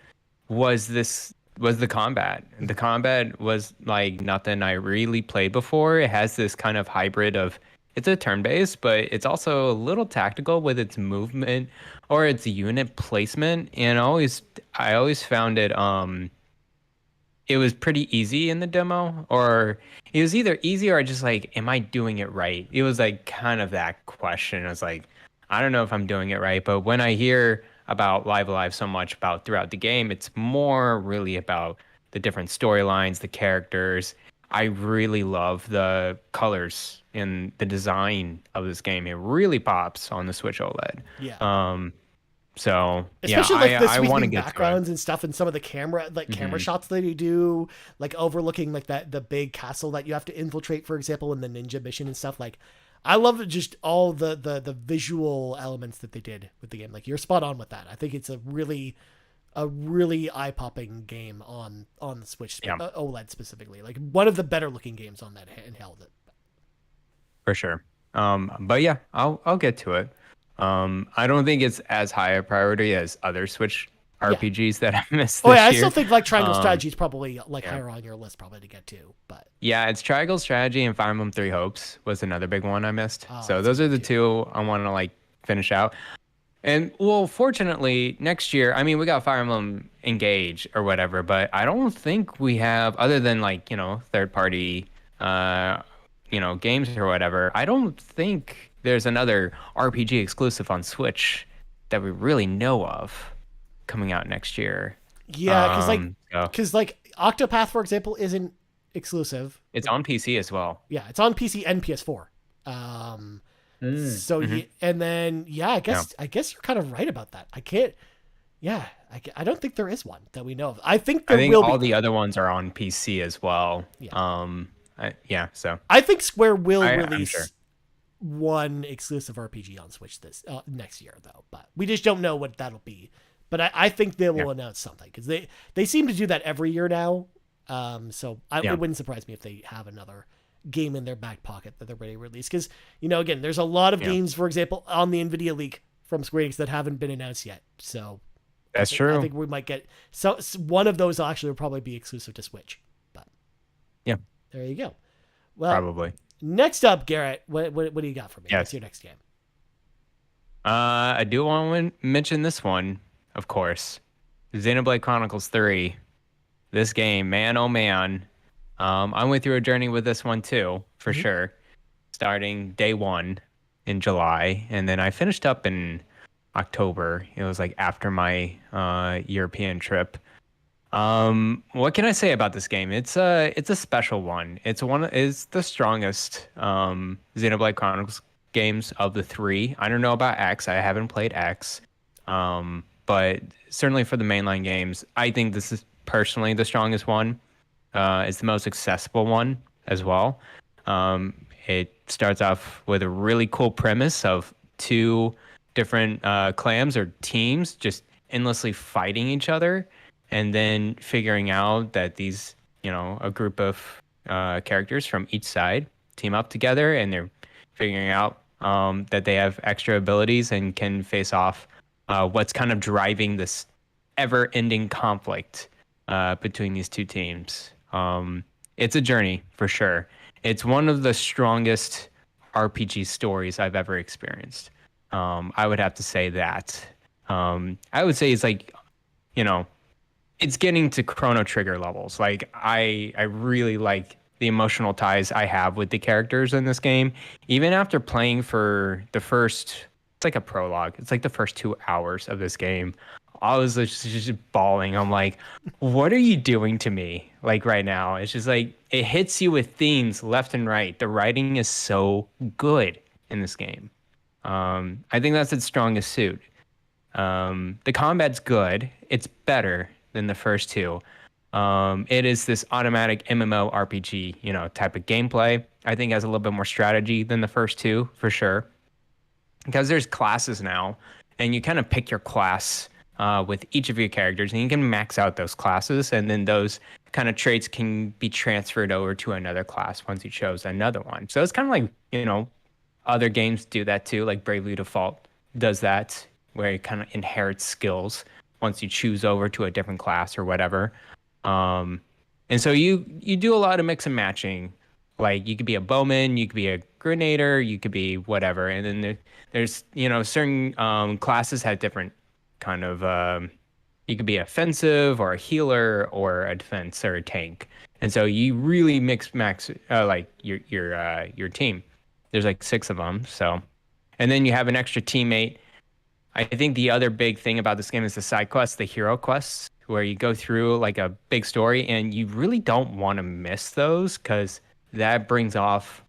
S2: was the combat. The combat was nothing I really played before. It has this kind of hybrid of it's a turn-based, but it's also a little tactical with its movement or its unit placement. And I always found it it was pretty easy in the demo, or it was either easy or just am I doing it right? It was kind of that question. I was I don't know if I'm doing it right. But when I hear about Live Alive so much about throughout the game, it's more really about the different storylines, the characters. I really love the colors and the design of this game. It really pops on the Switch OLED.
S1: Yeah.
S2: So
S1: especially
S2: yeah,
S1: the
S2: I want to
S1: sweeping
S2: get
S1: backgrounds and stuff, and some of the camera shots that you do, overlooking the big castle that you have to infiltrate, for example, in the ninja mission and stuff. I love just all the visual elements that they did with the game. You're spot on with that. I think it's a really a really eye-popping game on the Switch,
S2: Yeah,
S1: OLED specifically. Like one of the better looking games on that handheld.
S2: for sure. But yeah, I'll get to it. I don't think it's as high a priority as other Switch
S1: Yeah.
S2: RPGs that I missed
S1: Oh yeah,
S2: this
S1: I still
S2: year.
S1: think like Triangle Strategy is probably like
S2: Yeah.
S1: higher on your list probably to get to, but
S2: Yeah, it's Triangle Strategy and Fire Emblem Three Hopes was another big one I missed.
S1: oh,
S2: So
S1: that's a
S2: those are
S1: good
S2: the
S1: too.
S2: two I want to like finish out. And well, fortunately, next year, I mean, we got Fire Emblem Engage or whatever, but I don't think we have, other than like, third party, uh, games or whatever. I don't think there's another RPG exclusive on Switch that we really know of coming out next year.
S1: Yeah,
S2: So
S1: because like Octopath, for example, isn't exclusive.
S2: it's on PC as well.
S1: Yeah, it's on PC and PS4. Um, so
S2: Mhm.
S1: and then yeah, I
S2: Yeah.
S1: guess you're kind of right about that. I can't. Yeah, I don't think there is one that we know of. I think
S2: I
S1: there
S2: think
S1: will
S2: all
S1: be.
S2: the other ones are on PC as well.
S1: Yeah.
S2: Yeah, so
S1: I think Square will
S2: I'm sure.
S1: release one exclusive RPG on Switch this next year though, but we just don't know what that'll be. But I think they will
S2: Yeah.
S1: announce something because they seem to do that every year now. So
S2: Yeah.
S1: it wouldn't surprise me if they have another game in their back pocket that they're ready to release. Because again, there's a lot of
S2: Yeah.
S1: games, for example, on the Nvidia leak from Square Enix that haven't been announced yet. So
S2: That's
S1: I
S2: true.
S1: think we might get one of those actually will probably be exclusive to Switch. But
S2: Yeah,
S1: there you go. Well,
S2: probably.
S1: next up, Garrett, what do you got for me?
S2: Yes.
S1: What's your next game?
S2: I do want to mention this one, of course. Xenoblade Chronicles 3. This game, man, oh man. I went through a journey with this one too, for sure. Starting day one in July, and then I finished up in October. It was like after my European trip. What can I say about this game? It's a special one. It's the strongest Xenoblade Chronicles games of the three. I don't know about X. I haven't played X. But certainly for the mainline games, I think this is personally the strongest one. It's the most accessible one as well. It starts off with a really cool premise of two different clans or teams just endlessly fighting each other, and then figuring out that these, a group of characters from each side team up together, and they're figuring out that they have extra abilities and can face off what's kind of driving this ever-ending conflict between these two teams. It's a journey for sure. It's one of the strongest RPG stories I've ever experienced. I would have to say that. I would say it's like, it's getting to Chrono Trigger levels. Like I really like the emotional ties I have with the characters in this game. Even after playing for the first, it's like a prologue. It's like the first 2 hours of this game. I was just bawling. I'm like, what are you doing to me? Like right now, it's just like it hits you with themes left and right. The writing is so good in this game. I think that's its strongest suit. The combat's good. It's better than the first two. It is this automatic MMO RPG, type of gameplay. I think has a little bit more strategy than the first two for sure. Because there's classes now, and you kind of pick your class with each of your characters, and you can max out those classes, and then those kind of traits can be transferred over to another class once you chose another one. So it's kind of like, other games do that too, like Bravely Default does that, where you kind of inherit skills once you choose over to a different class or whatever. And so you do a lot of mix and matching. Like you could be a bowman, you could be a grenader, you could be whatever. And then there's certain classes have different kind of you could be offensive or a healer or a defense or a tank. And so you really mix max like your team. There's like 6 of them. So, and then you have an extra teammate. I think the other big thing about this game is the side quests, the hero quests, where you go through like a big story, and you really don't want to miss those because that brings off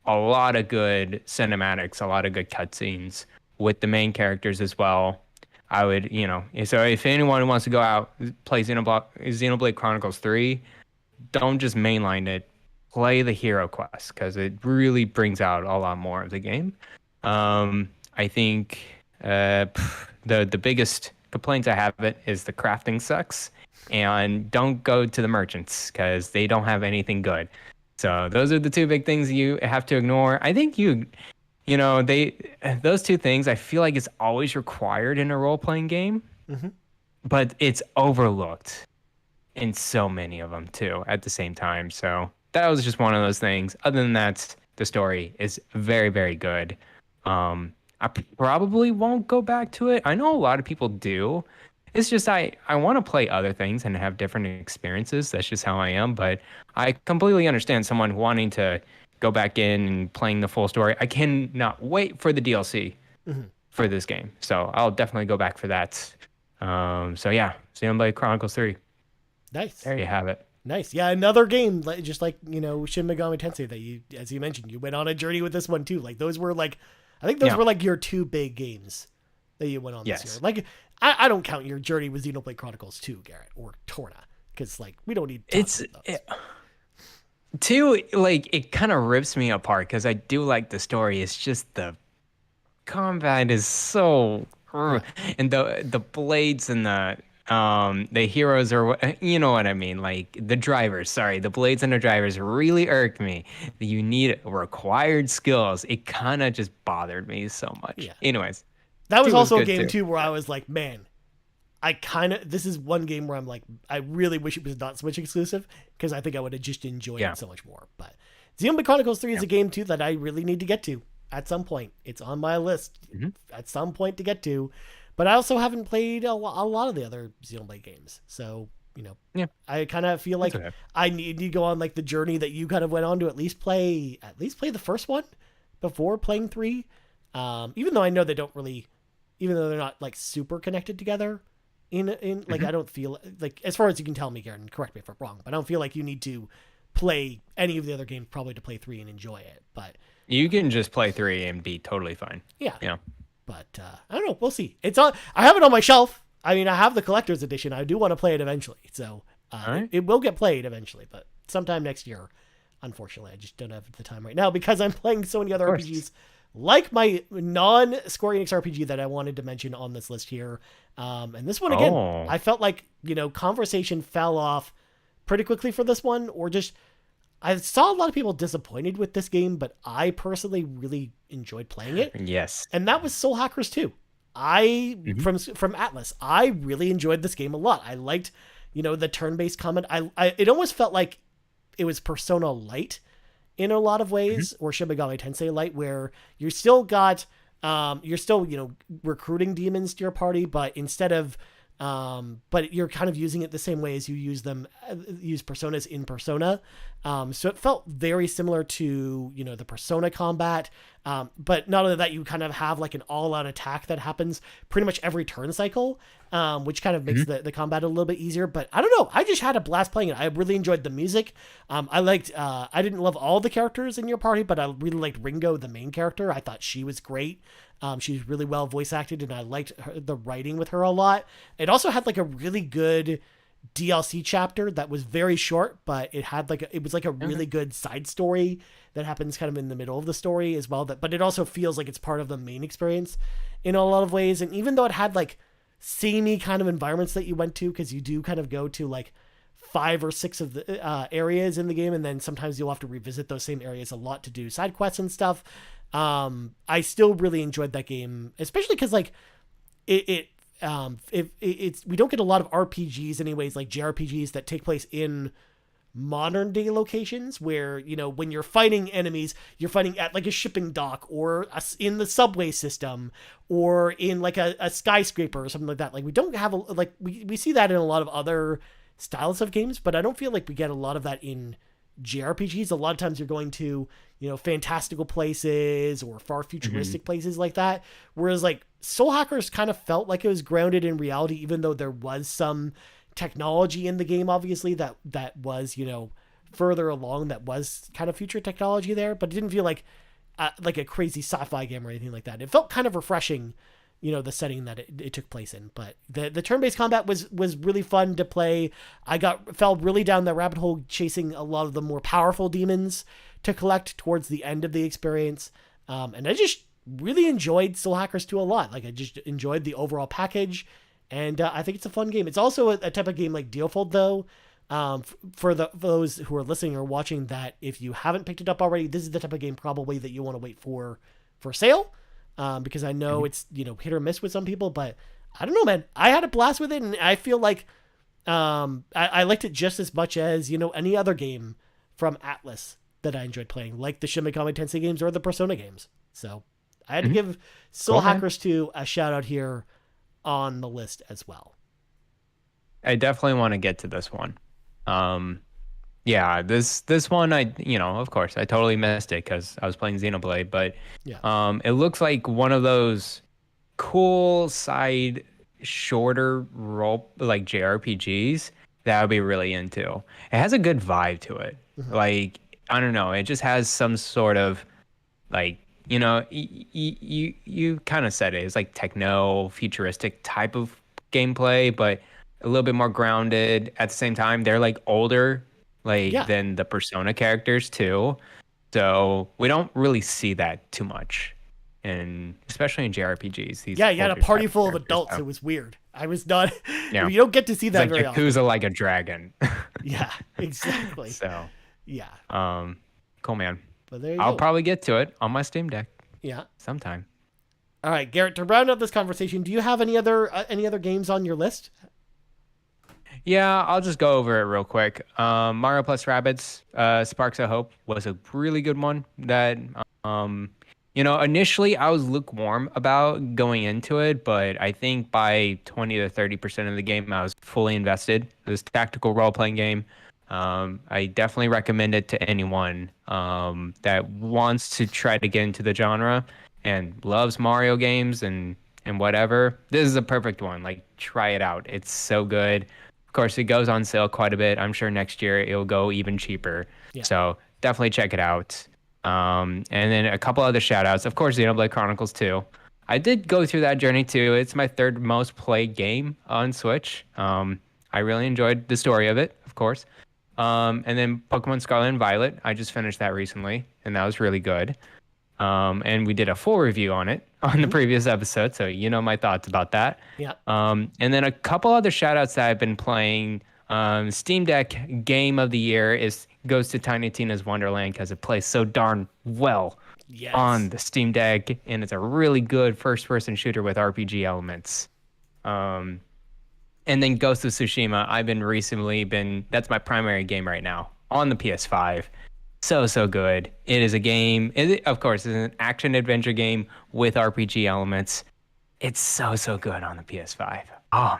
S2: a lot of good cinematics, a lot of good cutscenes with the main characters as well. I would, so if anyone wants to go out, play Xenoblade Chronicles 3, don't just mainline it. Play the hero quest because it really brings out a lot more of the game. I think the biggest complaints I have it is the crafting sucks, and don't go to the merchants because they don't have anything good. So those are the two big things you have to ignore. I think those two things I feel like is always required in a role playing game, but it's overlooked in so many of them too at the same time. So that was just one of those things. Other than that, the story is very, very good. I probably won't go back to it. I know a lot of people do. It's just I want to play other things and have different experiences. That's just how I am. But I completely understand someone wanting to go back in and playing the full story. I cannot wait for the DLC for this game. So I'll definitely go back for that. So yeah, Xenoblade Chronicles 3.
S1: Nice.
S2: There you have it.
S1: Nice. Yeah, another game, just like, Shin Megami Tensei that you, as you mentioned, you went on a journey with this one too. Like those were like, I think those were like your two big games that you went on this year. Like, I don't count your journey with Xenoblade Chronicles 2, Garrett, or Torna, because like we don't need to talk about those.
S2: Two, like it kind of rips me apart because I do like the story. It's just the combat is so, and the blades and the heroes are, you know what I mean, like the drivers. Sorry, the blades and the drivers really irk me. You need required skills. It kind of just bothered me so much.
S1: Yeah.
S2: Anyways,
S1: that was also a game too where I was like, man, this is one game where I'm like, I really wish it was not Switch exclusive because I think I would have just enjoyed it so much more. But Xenoblade Chronicles 3 is a game too that I really need to get to at some point. It's on my list at some point to get to. But I also haven't played a lot of the other Xenoblade games. So, I kind of feel like I need to go on like the journey that you kind of went on to at least play the first one before playing 3. Even though I know they don't really, even though they're not like super connected together in like, I don't feel like, as far as you can tell me, Garen, correct me if I'm wrong, but I don't feel like you need to play any of the other games probably to play 3 and enjoy it. But
S2: you can just play 3 and be totally fine.
S1: Yeah. But I don't know. We'll see. It's on. I have it on my shelf. I mean, I have the collector's edition. I do want to play it eventually. So it will get played eventually, but sometime next year. Unfortunately, I just don't have the time right now because I'm playing so many other RPGs, like my non-Square Enix RPG that I wanted to mention on this list here. And this one again, I felt like conversation fell off pretty quickly for this one, or just I saw a lot of people disappointed with this game, but I personally really enjoyed playing it.
S2: Yes.
S1: And that was Soul Hackers 2. From Atlas, I really enjoyed this game a lot. I liked, the turn-based combat. It almost felt like it was Persona Light in a lot of ways, or Shin Megami Tensei Light, where you still got, recruiting demons to your party, but instead of, but you're kind of using it the same way as you use personas in Persona. So it felt very similar to, the Persona combat. But not only that, you kind of have like an all-out attack that happens pretty much every turn cycle, which kind of makes the combat a little bit easier. But I don't know. I just had a blast playing it. I really enjoyed the music. I didn't love all the characters in your party, but I really liked Ringo, the main character. I thought she was great. She was really well voice acted, and I liked the writing with her a lot. It also had like a really good DLC chapter that was very short, but it had it was a really good side story that happens kind of in the middle of the story as well. But it also feels like it's part of the main experience in a lot of ways. And even though it had like samey kind of environments that you went to, because you do kind of go to like 5 or 6 of the areas in the game, and then sometimes you'll have to revisit those same areas a lot to do side quests and stuff. I still really enjoyed that game, especially because like it's we don't get a lot of RPGs anyways, like JRPGs that take place in modern day locations where, when you're fighting enemies, you're fighting at like a shipping dock or in the subway system or in like a skyscraper or something like that. Like we don't have we see that in a lot of other styles of games, but I don't feel like we get a lot of that in JRPGs. A lot of times you're going to, fantastical places or far futuristic places like that. Whereas like Soul Hackers kind of felt like it was grounded in reality, even though there was some technology in the game, obviously that was, further along, that was kind of future technology there, but it didn't feel like a crazy sci-fi game or anything like that. It felt kind of refreshing, the setting that it took place in. But the turn-based combat was really fun to play. I fell really down the rabbit hole chasing a lot of the more powerful demons to collect towards the end of the experience. And I just really enjoyed Soul Hackers 2 a lot. Like I just enjoyed the overall package. And I think it's a fun game. It's also a type of game like Dealfold, though. For those who are listening or watching, that if you haven't picked it up already, this is the type of game probably that you want to wait for sale. Because I know it's hit or miss with some people, but I don't know, man. I had a blast with it, and I feel like I liked it just as much as any other game from Atlas that I enjoyed playing, like the Shin Megami Tensei games or the Persona games. So I had to give Soul Hackers 2 a shout out here on the list as well.
S2: I definitely want to get to this one. Yeah, this one of course I totally missed it because I was playing Xenoblade, but it looks like one of those cool side shorter role like JRPGs that I would be really into. It has a good vibe to it. Like, I don't know, it just has some sort of like, you kind of said it. It's like techno futuristic type of gameplay, but a little bit more grounded. At the same time, they're like older than the Persona characters too. So we don't really see that too much. And especially in JRPGs.
S1: You had a party full of adults. It was weird. I was not. You don't get to see that very often.
S2: Yakuza like a dragon.
S1: Yeah, exactly.
S2: So
S1: yeah.
S2: Cool, man.
S1: But there you
S2: I'll
S1: go.
S2: probably get to it on my Steam Deck.
S1: Yeah.
S2: Sometime.
S1: All right, Garrett. To round out this conversation, do you have any other games on your list?
S2: Yeah, I'll just go over it real quick. Mario plus Rabbids, Sparks of Hope was a really good one that, initially I was lukewarm about going into it, but I think by 20 to 30% of the game, I was fully invested. This tactical role-playing game. I definitely recommend it to anyone that wants to try to get into the genre and loves Mario games and whatever. This is a perfect one. Like, try it out. It's so good. Of course, it goes on sale quite a bit. I'm sure next year it'll go even cheaper. Yeah. So definitely check it out. And then a couple other shout outs. Of course, Xenoblade Chronicles 2. I did go through that journey too. It's my third most played game on Switch. I really enjoyed the story of it, of course. And then Pokemon Scarlet and Violet. I just finished that recently, and that was really good. And we did a full review on it on the previous episode, so my thoughts about that.
S1: Yeah.
S2: And then a couple other shout-outs that I've been playing. Steam Deck Game of the Year goes to Tiny Tina's Wonderland because it plays so darn well on the Steam Deck, and it's a really good first-person shooter with RPG elements. And then Ghost of Tsushima, that's my primary game right now on the PS5. So good. It is a game. Of course, it's an action-adventure game with RPG elements. It's so good on the PS5. Oh,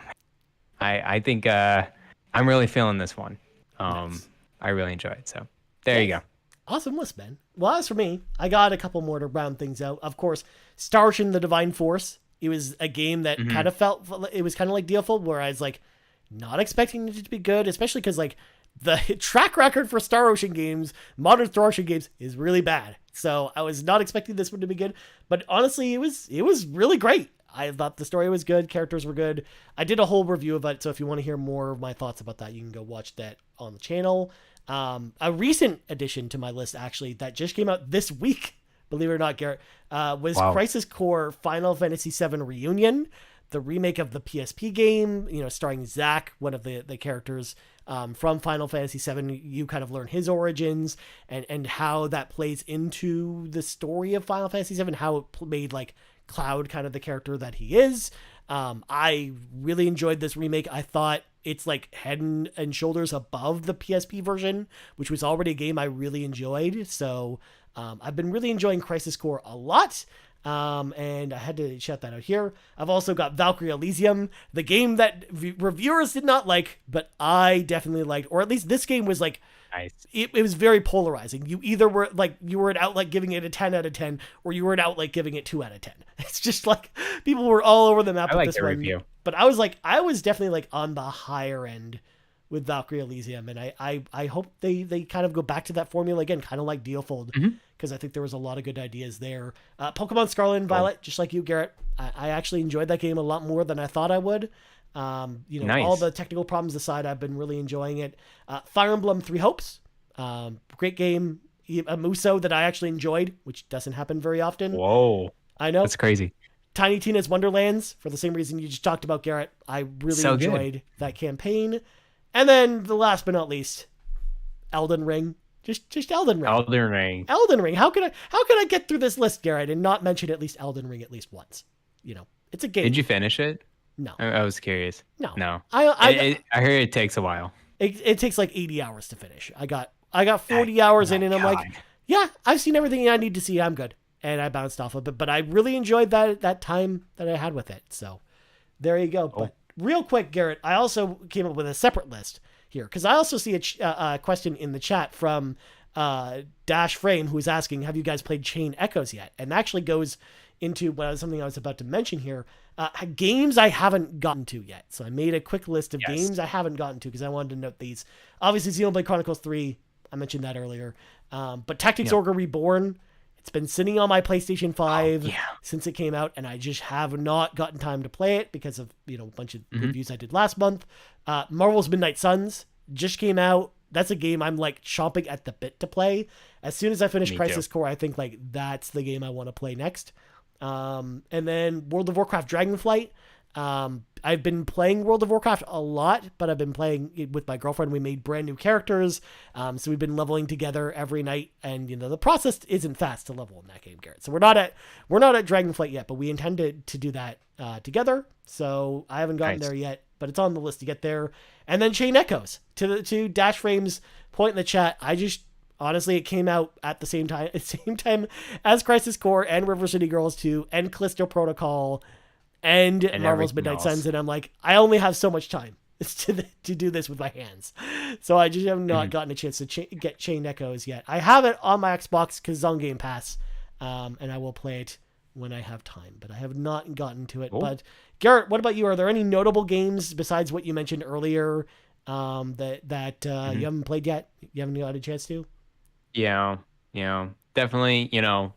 S2: man. I think I'm really feeling this one. Nice. I really enjoy it. So there you go.
S1: Awesome list, man. Well, as for me, I got a couple more to round things out. Of course, Star Ocean: The Divine Force. It was a game that kind of felt, it was kind of like Dealfold, where I was like not expecting it to be good, especially because like the track record for Star Ocean games, modern Star Ocean games, is really bad. So I was not expecting this one to be good, but honestly, it was really great. I thought the story was good, characters were good. I did a whole review of it, so if you want to hear more of my thoughts about that, you can go watch that on the channel. A recent addition to my list, actually, that just came out this week, believe it or not, Garrett, was Crisis Core Final Fantasy VII Reunion, the remake of the PSP game, starring Zack, one of the characters from Final Fantasy VII. You kind of learn his origins and how that plays into the story of Final Fantasy VII, how it made like Cloud kind of the character that he is. I really enjoyed this remake. I thought it's like head and shoulders above the PSP version, which was already a game I really enjoyed. So I've been really enjoying Crisis Core a lot. And I had to shout that out here. I've also got Valkyrie Elysium, the game that reviewers did not like, but I definitely liked, or at least this game was like,
S2: nice.
S1: It was very polarizing. You either were like, you were an outlet giving it a 10 out of 10, or you were an outlet giving it 2 out of 10. It's just like, people were all over the map with this one. Review. But I was definitely like on the higher end with Valkyrie Elysium, and I hope they kind of go back to that formula again, kind of like Dealfold, because I think there was a lot of good ideas there. Pokemon Scarlet and Violet, just like you, Garrett, I actually enjoyed that game a lot more than I thought I would. Nice. All the technical problems aside, I've been really enjoying it. Fire Emblem Three Hopes, great game. A Muso that I actually enjoyed, which doesn't happen very often.
S2: Whoa,
S1: I know,
S2: that's crazy.
S1: Tiny Tina's Wonderlands, for the same reason you just talked about, Garrett. I really enjoyed that campaign. And then the last but not least, Elden Ring. Just Elden Ring. Elden Ring. How can I get through this list, Garrett, and not mention at least Elden Ring at least once? You know, it's a game.
S2: Did you finish it?
S1: No.
S2: I was curious.
S1: No.
S2: I hear it takes a while.
S1: It takes like 80 hours to finish. I got 40 hours in, and I'm like, yeah, I've seen everything I need to see. I'm good. And I bounced off of it, but I really enjoyed that time that I had with it. So there you go. But real quick, Garrett, I also came up with a separate list here because I also see a question in the chat from Dash Frame, who's asking, have you guys played Chain Echoes yet? And actually goes into something I was about to mention here. Games I haven't gotten to yet. So I made a quick list of games I haven't gotten to because I wanted to note these. Obviously, Xenoblade Chronicles 3, I mentioned that earlier. But Tactics Ogre Reborn, it's been sitting on my PlayStation 5 since it came out, and I just have not gotten time to play it because of a bunch of reviews I did last month. Marvel's Midnight Suns just came out. That's a game I'm like chomping at the bit to play. As soon as I finish Crisis Core, I think like that's the game I want to play next. And then World of Warcraft Dragonflight. I've been playing World of Warcraft a lot, but I've been playing it with my girlfriend. We made brand new characters. So we've been leveling together every night, and the process isn't fast to level in that game, Garrett. So we're not at Dragonflight yet, but we intend to do that together. So I haven't gotten there yet, but it's on the list to get there. And then Chain Echoes, to Dash Frame's point in the chat. Honestly, it came out at the same time as Crisis Core and River City Girls 2 and Callisto Protocol and Marvel's Midnight Suns, and I'm like, I only have so much time to do this with my hands. So I just have not gotten a chance to get Chain Echoes yet. I have it on my Xbox because it's on Game Pass, and I will play it when I have time, but I have not gotten to it. But Garrett, what about you? Are there any notable games besides what you mentioned earlier that you haven't played yet? You haven't got a chance to?
S2: Yeah. Definitely,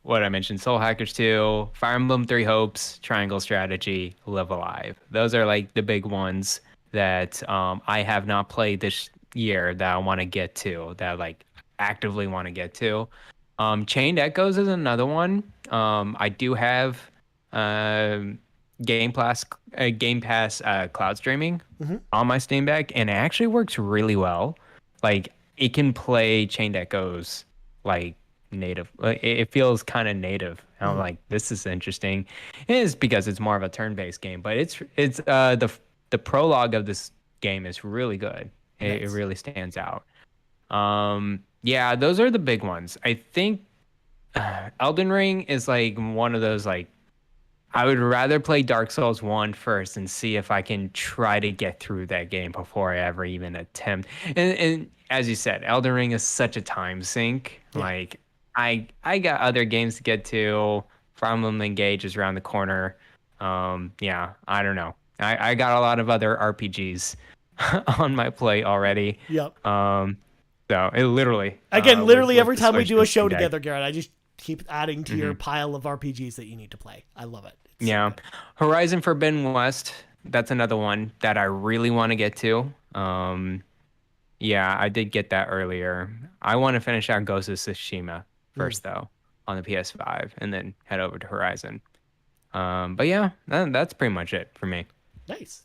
S2: what I mentioned, Soul Hackers 2, Fire Emblem 3 Hopes, Triangle Strategy, Live Alive. Those are like the big ones that I have not played this year that I want to get to, that like actively want to get to. Chained Echoes is another one. I do have Game Pass cloud streaming on my Steam Deck, and it actually works really well. Like it can play Chained Echoes like native. It feels kind of native. And I'm like, this is interesting. It is because it's more of a turn-based game, but it's the prologue of this game is really good. It really stands out. Yeah, those are the big ones. I think Elden Ring is like one of those, like, I would rather play Dark Souls 1 first and see if I can try to get through that game before I ever even attempt. And as you said, Elden Ring is such a time sink. Yeah. Like, I got other games to get to. Fire Emblem Engage is around the corner. Yeah, I don't know. I got a lot of other RPGs on my plate already.
S1: Yep.
S2: So it literally
S1: every time we do a show together, Garrett, I just keep adding to your pile of RPGs that you need to play. I love it. It's so good.
S2: Horizon Forbidden West. That's another one that I really want to get to. Yeah, I did get that earlier. I want to finish out Ghost of Tsushima first, though, on the PS5, and then head over to Horizon. But yeah, that's pretty much it for me.
S1: Nice.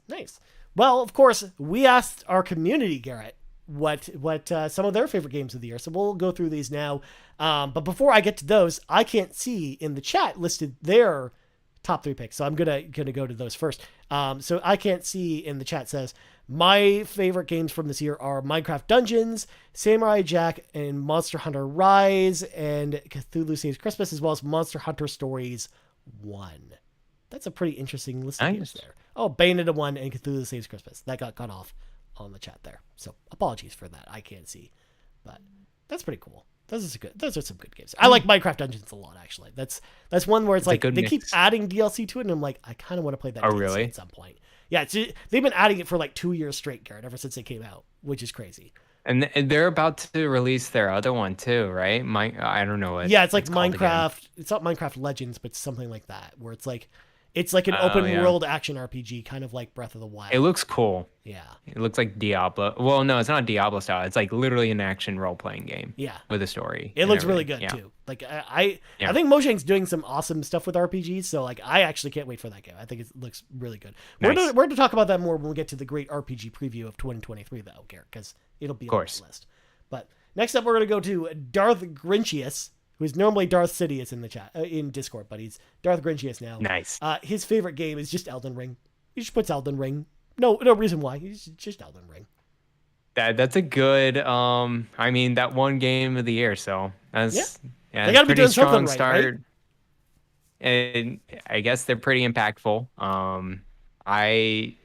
S1: Well, of course, we asked our community, Garrett, what some of their favorite games of the year. So we'll go through these now. But before I get to those, I can't see in the chat listed their top 3 picks. So I'm gonna go to those first. So I can't see in the chat says my favorite games from this year are Minecraft Dungeons, Samurai Jack, and Monster Hunter Rise, and Cthulhu Saves Christmas, as well as Monster Hunter Stories 1. That's a pretty interesting list of games there. Oh, Bayonetta 1 and Cthulhu Saves Christmas. That got cut off on the chat there. So apologies for that. I can't see. But that's pretty cool. Those are some good games. I like Minecraft Dungeons a lot, actually. That's one where it's like they keep adding DLC to it, and I'm like, I kind of want to play that DLC at some point. Yeah, they've been adding it for like 2 years straight, Garrett, ever since it came out, which is crazy.
S2: And they're about to release their other one too, right? I don't know what.
S1: Yeah, it's like Minecraft. It's not Minecraft Legends, but something like that, where it's like It's like an
S2: Oh,
S1: open
S2: yeah.
S1: world action RPG, kind of like Breath of the Wild.
S2: It looks cool.
S1: Yeah.
S2: It looks like Diablo. Well, no, it's not Diablo style. It's like literally an action role playing game
S1: Yeah.
S2: with a story.
S1: It
S2: and
S1: looks really
S2: everything.
S1: good
S2: Yeah.
S1: too. Like I
S2: Yeah.
S1: think Mojang's doing some awesome stuff with RPGs, so like I actually can't wait for that game. I think it looks really good. We're
S2: Nice.
S1: going to talk about that more when we get to the great RPG preview of 2023 though, Garrett, because it'll be on the list. But next up, we're going to go to Darth Grinchius, who is normally Darth Sidious in the chat in Discord, but he's Darth Grinchius now.
S2: Nice.
S1: His favorite game is just Elden Ring. He just puts Elden Ring. No reason why. He's just Elden Ring.
S2: That's a good. I mean, that one game of the year. So that's
S1: They gotta be
S2: pretty
S1: doing
S2: strong
S1: something right,
S2: start.
S1: right?
S2: And I guess they're pretty impactful. I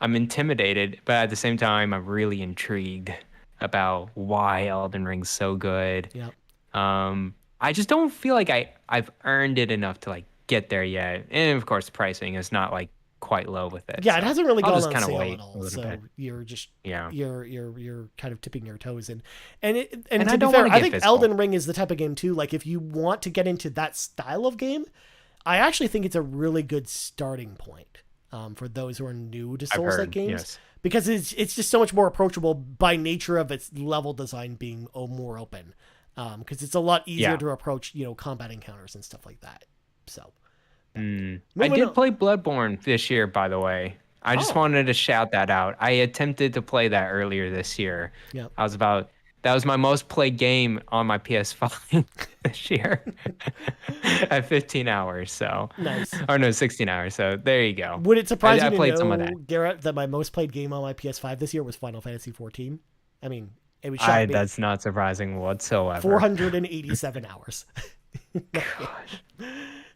S2: I'm intimidated, but at the same time, I'm really intrigued about why Elden Ring's so good.
S1: Yeah.
S2: I just don't feel like I've earned it enough to like get there yet. And of course, pricing is not like quite low with it.
S1: Yeah,
S2: so
S1: it hasn't really
S2: I'll
S1: gone
S2: just
S1: on
S2: kinda
S1: sale
S2: wait
S1: at
S2: a
S1: all.
S2: little
S1: So
S2: bit.
S1: you're just
S2: Yeah.
S1: you're kind of tipping your toes in. And
S2: And
S1: to
S2: I
S1: be
S2: don't
S1: fair,
S2: wanna
S1: I
S2: get
S1: think
S2: physical.
S1: Elden Ring is the type of game too. Like if you want to get into that style of game, I actually think it's a really good starting point for those who are new to
S2: I've
S1: Souls-like
S2: heard,
S1: games.
S2: yes.
S1: Because it's just so much more approachable by nature of its level design being more open. Because it's a lot easier
S2: Yeah.
S1: to approach, combat encounters and stuff like that. So
S2: I
S1: moving
S2: did
S1: on.
S2: play Bloodborne this year, by the way. I just
S1: Oh.
S2: wanted to shout that out. I attempted to play that earlier this year.
S1: Yep.
S2: That was my most played game on my PS5 this year at 15 hours. So,
S1: Nice.
S2: or no, 16 hours. So there you go.
S1: Would it surprise
S2: I
S1: you to
S2: played
S1: know,
S2: some of that.
S1: Garrett, that my most played game on my PS5 this year was Final Fantasy 14? I mean, it would shock me.
S2: That's not surprising whatsoever.
S1: 487 hours.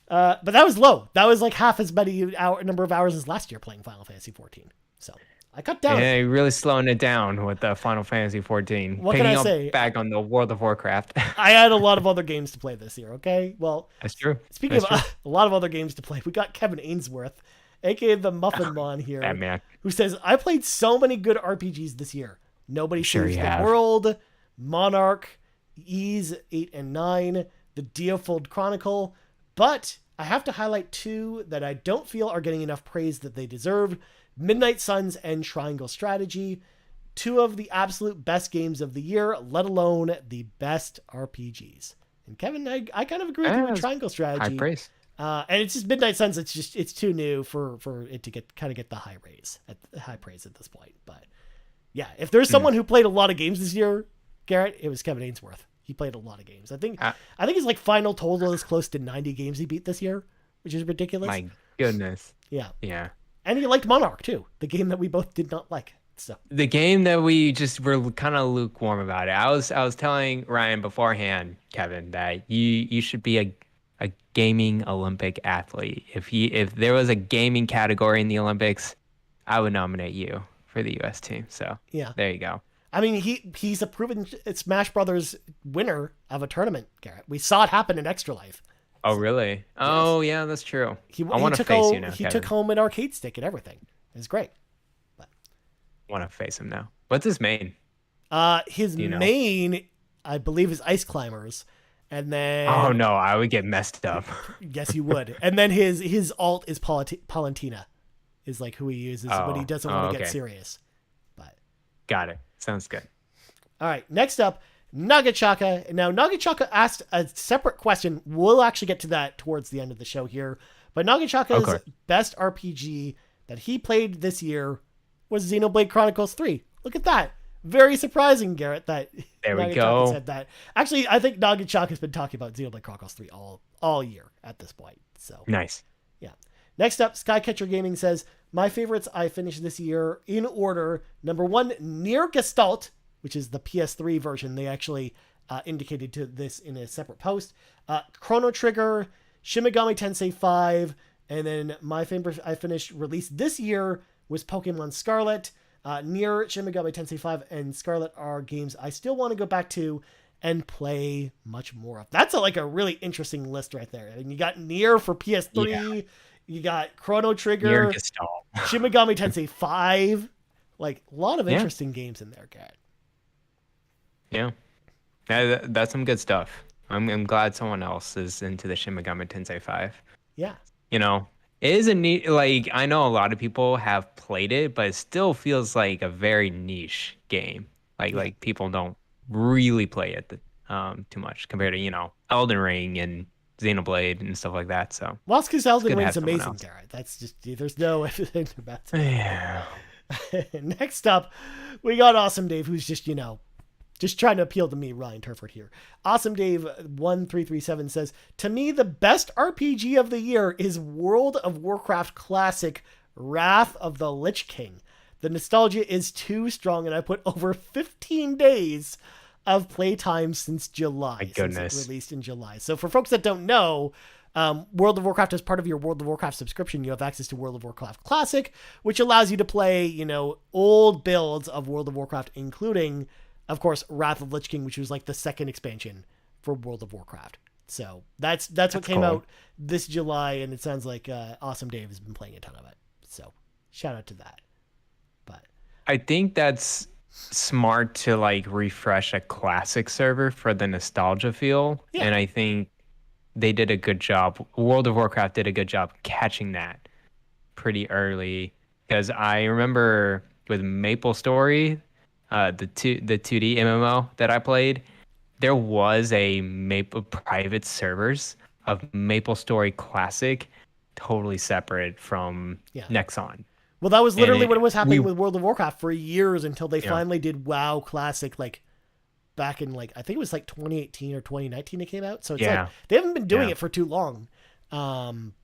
S1: But that was low. That was like half as many number of hours as last year playing Final Fantasy 14. So I cut down.
S2: Yeah, you're really slowing it down with the Final Fantasy 14.
S1: What can I say?
S2: Back on the World of Warcraft.
S1: I had a lot of other games to play this year. Okay, well,
S2: That's true.
S1: speaking
S2: That's
S1: of
S2: true.
S1: a lot of other games to play, we got Kevin Ainsworth, aka the Muffin Mon here,
S2: Batman.
S1: who says, "I played so many good RPGs this year. Nobody
S2: Sure
S1: Saves
S2: you
S1: the
S2: have.
S1: World, Monarch, Ys 8 and 9, the Deofold Chronicle, but I have to highlight two that I don't feel are getting enough praise that they deserve: Midnight Suns and Triangle Strategy, two of the absolute best games of the year, let alone the best RPGs." And Kevin, I kind of agree with you with Triangle Strategy.
S2: High praise.
S1: And it's just Midnight Suns. It's too new for it to get the high praise at this point. But yeah, if there's someone who played a lot of games this year, Garrett, it was Kevin Ainsworth. He played a lot of games. I think his like final total is close to 90 games he beat this year, which is ridiculous.
S2: My goodness.
S1: Yeah.
S2: Yeah.
S1: And he liked Monarch too, the game that we both did not like. So
S2: The game that we just were kind of lukewarm about it. I was telling Ryan beforehand, Kevin, that you should be a gaming Olympic athlete. If there was a gaming category in the Olympics, I would nominate you for the US team. So
S1: yeah,
S2: there you go.
S1: I mean he's a proven Smash Brothers winner of a tournament, Garrett. We saw it happen in Extra Life.
S2: Oh really? Oh yeah, that's true. I want to
S1: took
S2: face
S1: home,
S2: you now.
S1: He
S2: Kevin.
S1: took home an arcade stick and everything. It was great.
S2: Want to face him now? What's his main?
S1: His
S2: Do you know?
S1: main, I believe, is Ice Climbers, and then
S2: Oh no, I would get messed up.
S1: yes, you would. And then his alt is Palantina, is like who he uses when he doesn't want to get
S2: okay.
S1: serious. But
S2: Got it. Sounds good.
S1: all right, next up, Nagachaka. Now Nagachaka asked a separate question. We'll actually get to that towards the end of the show here. But Nagachaka's
S2: Okay.
S1: best RPG that he played this year was Xenoblade Chronicles 3. Look at that. Very surprising, Garrett, that
S2: There we
S1: Nagachaka
S2: go.
S1: said that. Actually, I think Nagachaka has been talking about Xenoblade Chronicles 3 all year at this point. So
S2: Nice.
S1: yeah. Next up, Skycatcher Gaming says, my favorites I finished this year in order. Number 1, Near Gestalt, which is the PS3 version. They actually indicated to this in a separate post. Chrono Trigger, Shin Megami Tensei 5, and then my favorite I finished released this year was Pokemon Scarlet. Near Shin Megami Tensei 5 and Scarlet are games I still want to go back to and play much more of. That's a really interesting list right there. I mean, you got Near for PS3, you got Chrono
S2: Near
S1: Trigger,
S2: Gestalt.
S1: Shin Megami Tensei 5. Like, a lot of interesting games in there, Kat.
S2: Yeah. That's some good stuff. I'm glad someone else is into the Shin Megami Tensei 5.
S1: Yeah.
S2: You know, it is a neat, like, I know a lot of people have played it, but it still feels like a very niche game.
S1: Yeah.
S2: Like people don't really play it too much compared to, Elden Ring and Xenoblade and stuff like that. So
S1: Well, it's because
S2: it's
S1: Elden
S2: good to
S1: Ring's
S2: have someone
S1: amazing,
S2: else.
S1: Garrett. That's just, there's no anything about
S2: Yeah.
S1: that. Next up, we got Awesome Dave, who's just trying to appeal to me, Ryan Turford here. Awesome Dave 1337 says, to me, the best RPG of the year is World of Warcraft Classic Wrath of the Lich King. The nostalgia is too strong, and I put over 15 days of playtime since July,
S2: My
S1: since it
S2: goodness.
S1: released in July. So for folks that don't know, World of Warcraft is part of your World of Warcraft subscription. You have access to World of Warcraft Classic, which allows you to play, old builds of World of Warcraft, including, of course, Wrath of Lich King, which was like the second expansion for World of Warcraft. So that's what came
S2: cool.
S1: out this July, and it sounds like Awesome Dave has been playing a ton of it. So shout out to that. But
S2: I think that's smart to like refresh a classic server for the nostalgia feel.
S1: Yeah.
S2: And I think they did a good job. World of Warcraft did a good job catching that pretty early. Because I remember with Maple Story, the 2D MMO that I played, there was a Maple private servers of Maple Story Classic, totally separate from
S1: Yeah.
S2: Nexon.
S1: well, that was
S2: And
S1: literally what was happening
S2: we,
S1: with World of Warcraft for years until they
S2: yeah,
S1: finally did WoW Classic, like back in I think it was like 2018 or 2019 it came out. So it's like
S2: yeah,
S1: they haven't been doing
S2: yeah,
S1: it for too long,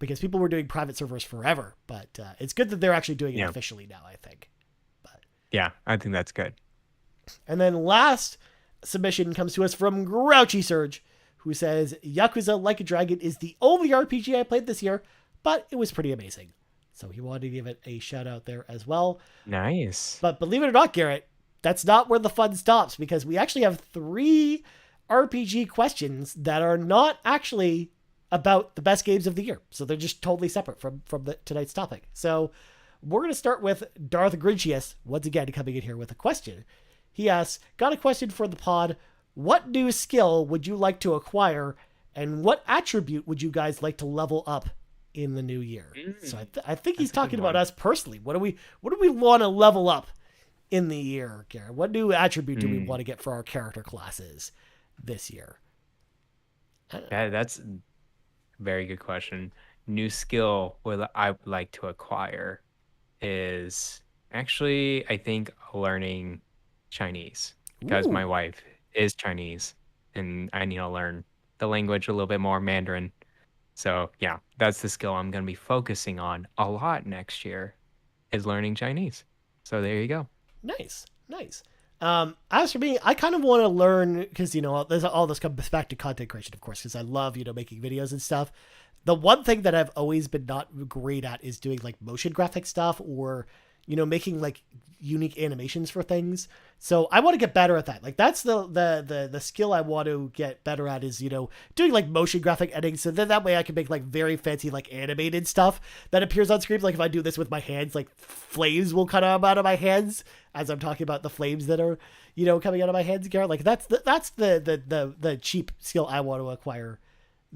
S1: because people were doing private servers forever. But it's good that they're actually doing it
S2: yeah,
S1: officially now, I think. But
S2: yeah. I think that's good.
S1: and then last submission comes to us from Grouchy Surge, who says Yakuza Like a Dragon is the only RPG I played this year, but it was pretty amazing. So he wanted to give it a shout out there as well.
S2: Nice.
S1: But believe it or not, Garrett, that's not where the fun stops, because we actually have 3 RPG questions that are not actually about the best games of the year. So they're just totally separate from tonight's topic. So we're going to start with Darth Grinchius, once again coming in here with a question. He asks, got a question for the pod. What new skill would you like to acquire, and what attribute would you guys like to level up in the new year? So I think he's talking about us personally. What do we want to level up in the year, Garrett? What new attribute do we want to get for our character classes this year?
S2: Yeah, that's a very good question. New skill I would like to acquire is actually, I think, learning Chinese, because my
S1: Ooh,
S2: wife is Chinese and I need to learn the language a little bit more, Mandarin. So yeah, that's the skill I'm going to be focusing on a lot next year, is learning Chinese. So there you go.
S1: nice. As for me, I kind of want to learn, because there's all this comes back to content creation, of course, because I love making videos and stuff. The one thing that I've always been not great at is doing like motion graphic stuff, or making like unique animations for things. So I want to get better at that. Like that's the skill I want to get better at, is doing like motion graphic editing, so then that way I can make like very fancy like animated stuff that appears on screen. Like if I do this with my hands, like flames will come out of my hands as I'm talking about the flames that are coming out of my hands, Garrett. Like that's the cheap skill I want to acquire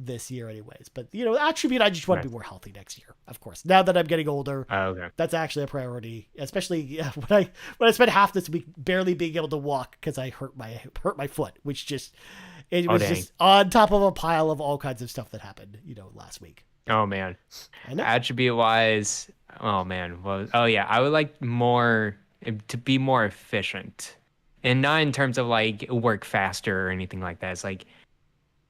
S1: this year anyways. But attribute, I just want to be more healthy next year, of course, now that I'm getting older.
S2: Okay.
S1: That's actually a priority, especially when I spent half this week barely being able to walk because I hurt my foot, which just was
S2: dang.
S1: just on top of a pile of all kinds of stuff that happened last week.
S2: Oh man.
S1: I know.
S2: Attribute wise, oh man. Oh yeah, I would like to be more efficient. And not in terms of like work faster or anything like that. It's like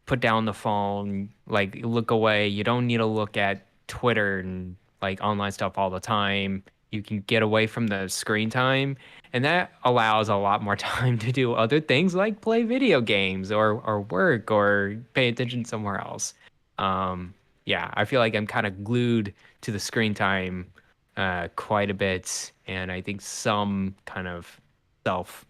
S2: put down the phone, like look away. You don't need to look at Twitter and like online stuff all the time. You can get away from the screen time, and that allows a lot more time to do other things like play video games or work or pay attention somewhere else. Yeah, I feel like I'm kind of glued to the screen time quite a bit, and I think some kind of self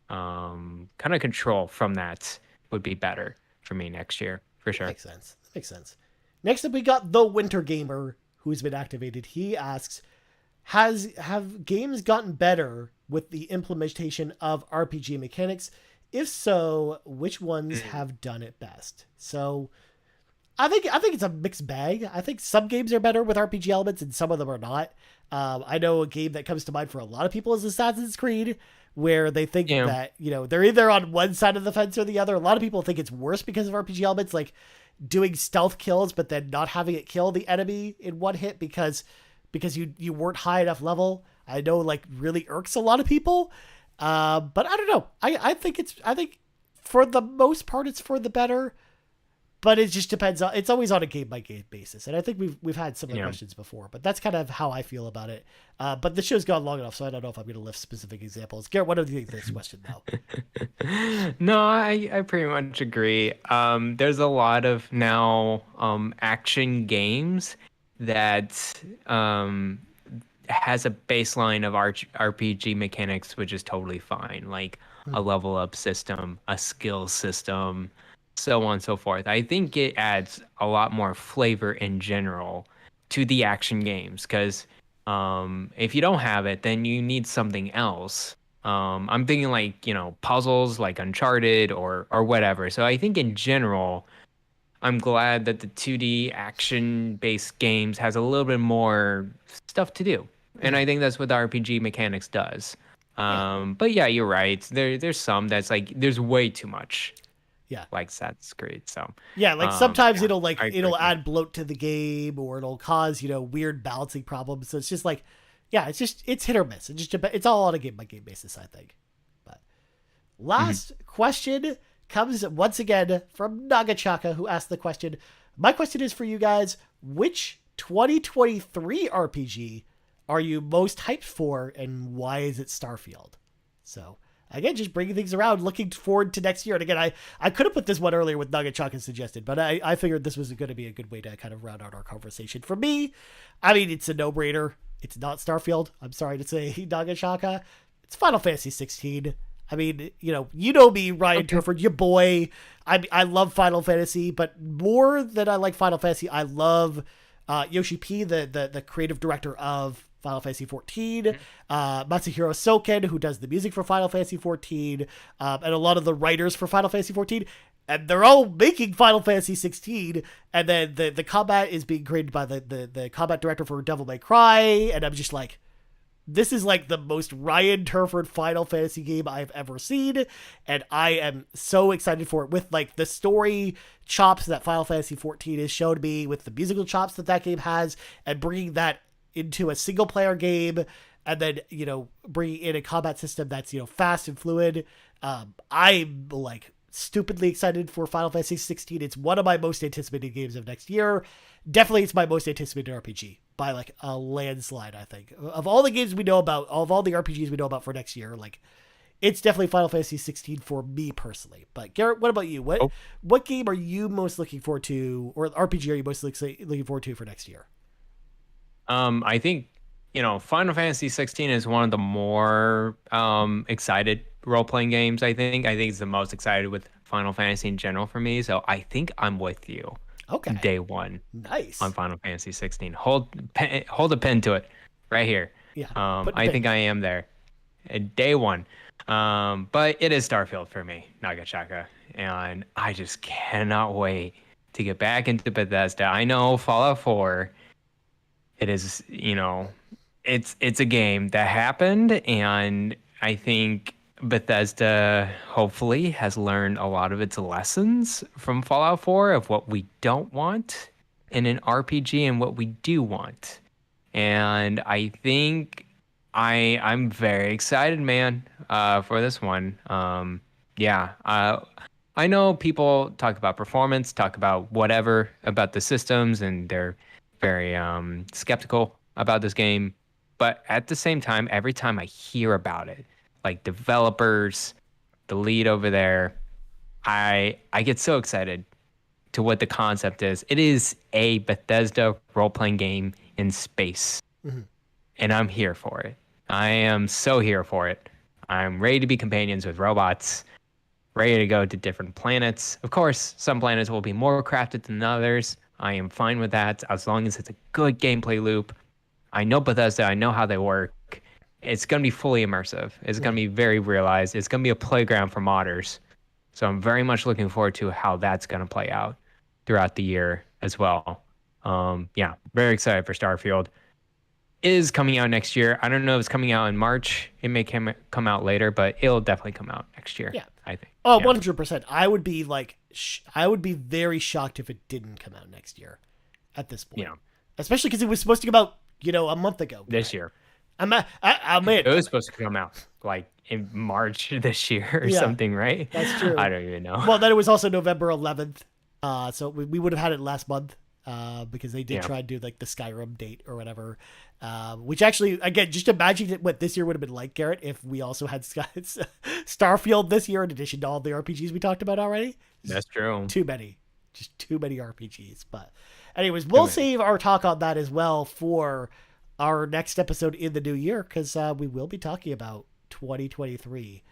S2: kind of control from that would be better for me next year, for sure.
S1: Makes sense. Next up, we got the Winter Gamer, who's been activated. He asks, have games gotten better with the implementation of RPG mechanics? If so, which ones have done it best? So I think it's a mixed bag. I think some games are better with RPG elements and some of them are not. I know a game that comes to mind for a lot of people is Assassin's Creed, where they think
S2: Yeah.
S1: that they're either on one side of the fence or the other. A lot of people think it's worse because of RPG elements, like doing stealth kills, but then not having it kill the enemy in one hit because you weren't high enough level. I know like really irks a lot of people, but I don't know. I think for the most part it's for the better. But it just depends on. It's always on a game by game basis, and I think we've had similar questions before. But that's kind of how I feel about it. But the show's gone long enough, so I don't know if I'm going to lift specific examples. Garrett, what do you think of this question though?
S2: No, I pretty much agree. There's a lot of now action games that has a baseline of RPG mechanics, which is totally fine, like a level up system, a skill system, so on and so forth. I think it adds a lot more flavor in general to the action games because if you don't have it, then you need something else. I'm thinking like, puzzles like Uncharted or whatever. So I think in general, I'm glad that the 2D action-based games has a little bit more stuff to do. And I think that's what the RPG mechanics does. But yeah, you're right. There's some that's like there's way too much.
S1: Yeah.
S2: Like Assassin's Creed. So
S1: yeah, like sometimes
S2: yeah,
S1: it'll add bloat to the game or it'll cause weird balancing problems. So it's just like, yeah, it's hit or miss. It's all on a game by game basis, I think. But last question comes once again from Nagachaka, who asked the question. My question is for you guys: which 2023 RPG are you most hyped for, and why is it Starfield? So again, just bringing things around, looking forward to next year. And again, I could have put this one earlier with Nagachaka suggested, but I figured this was going to be a good way to kind of round out our conversation. For me, I mean, it's a no-brainer. It's not Starfield. I'm sorry to say, Nagachaka. It's Final Fantasy 16. I mean, you know me, Ryan Turford, your boy. I love Final Fantasy, but more than I like Final Fantasy, I love Yoshi P, the creative director of Final Fantasy 14, Matsuhiro Soken, who does the music for Final Fantasy 14, and a lot of the writers for Final Fantasy 14, and they're all making Final Fantasy 16, and then the combat is being created by the combat director for Devil May Cry, and I'm just like, this is like the most Ryan Turford Final Fantasy game I've ever seen, and I am so excited for it with like the story chops that Final Fantasy 14 has shown me, with the musical chops that game has, and bringing that into a single player game, and then bringing in a combat system that's fast and fluid. I'm like stupidly excited for Final Fantasy 16. It's one of my most anticipated games of next year. Definitely it's my most anticipated RPG by like a landslide. I think of all the games we know about, of all the RPGs we know about for next year, like it's definitely Final Fantasy 16 for me personally. But Garrett, what about you? What game are you most looking forward to, or RPG are you most looking forward to for next year?
S2: I think, Final Fantasy 16 is one of the more excited role-playing games, I think. I think it's the most excited with Final Fantasy in general for me. So I think I'm with you.
S1: Okay.
S2: Day one.
S1: Nice.
S2: On Final Fantasy 16. Hold a pen to it right here.
S1: Yeah.
S2: I think I am there. Day one. But it is Starfield for me, Nagachaka. And I just cannot wait to get back into Bethesda. I know Fallout 4, it is, it's a game that happened, and I think Bethesda hopefully has learned a lot of its lessons from Fallout 4 of what we don't want in an RPG and what we do want. And I think I'm very excited, man, for this one. I know people talk about performance, talk about whatever about the systems, and they're very skeptical about this game. But at the same time, every time I hear about it, like developers, the lead over there, I get so excited to what the concept is. It is a Bethesda role-playing game in space. Mm-hmm. And I'm here for it. I am so here for it. I'm ready to be companions with robots, ready to go to different planets. Of course, some planets will be more crafted than others. I am fine with that as long as it's a good gameplay loop. I know Bethesda. I know how they work. It's going to be fully immersive. It's going to be very realized. It's going to be a playground for modders. So I'm very much looking forward to how that's going to play out. throughout the year as well. Yeah, very excited for Starfield. Is coming out next year. I don't know if it's coming out in March. It may come out later, but it'll definitely come out next year.
S1: Yeah.
S2: I think.
S1: Oh,
S2: Yeah.
S1: 100%. I would be like, I would be very shocked if it didn't come out next year at this point.
S2: Yeah.
S1: Especially because it was supposed to come out, a month ago.
S2: This year.
S1: I'm in.
S2: It was supposed to come out like in March this year or
S1: Yeah,
S2: something, right?
S1: that's true.
S2: I don't even know.
S1: Well, then it was also November 11th. So we would have had it last month because they did try and do like the Skyrim date or whatever. Which actually, again, just imagine what this year would have been like, Garrett, if we also had Starfield this year in addition to all the RPGs we talked about already.
S2: That's true.
S1: Too many. Just too many RPGs. But anyways, we'll save our talk on that as well for our next episode in the new year because we will be talking about 2023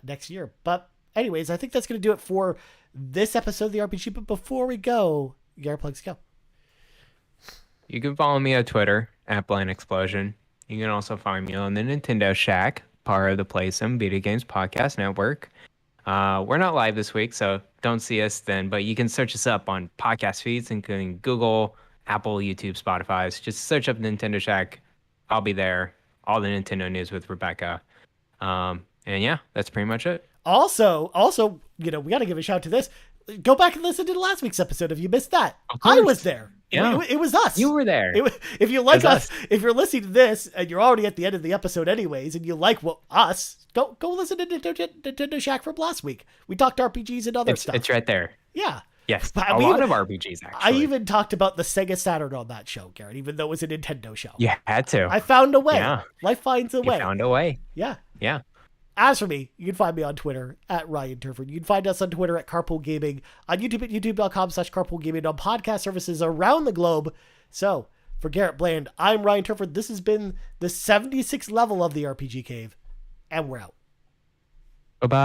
S1: next year. But anyways, I think that's going to do it for this episode of the RPG. But before we go, Garrett, plugs go.
S2: You can follow me on Twitter at Blind Explosion. You can also find me on the Nintendo Shack, part of the Play Some Video Games Podcast Network. We're not live this week, so don't see us then, but you can search us up on podcast feeds, including Google, Apple, YouTube, Spotify. So just search up Nintendo Shack. I'll be there. All the Nintendo news with Rebecca. And yeah, that's pretty much it.
S1: Also, we got to give a shout out to this. Go back and listen to last week's episode if you missed that. I was there.
S2: Yeah.
S1: It was us.
S2: You were there.
S1: If you like us, if you're listening to this and you're already at the end of the episode anyways, and you like us, go listen to Nintendo Shack from last week. We talked RPGs and other stuff.
S2: It's right there.
S1: Yeah.
S2: Yes. A lot of RPGs, actually.
S1: I even talked about the Sega Saturn on that show, Garrett, even though it was a Nintendo show.
S2: You had to.
S1: I found a way.
S2: Yeah.
S1: Life finds a way.
S2: You found a way.
S1: Yeah.
S2: Yeah.
S1: As for me, you can find me on Twitter at Ryan Turford. You can find us on Twitter at Carpool Gaming, on YouTube at youtube.com/Carpool Gaming, on podcast services around the globe. So, for Garrett Bland, I'm Ryan Turford. This has been the 76th level of the RPG Cave, and we're out.
S2: Bye-bye.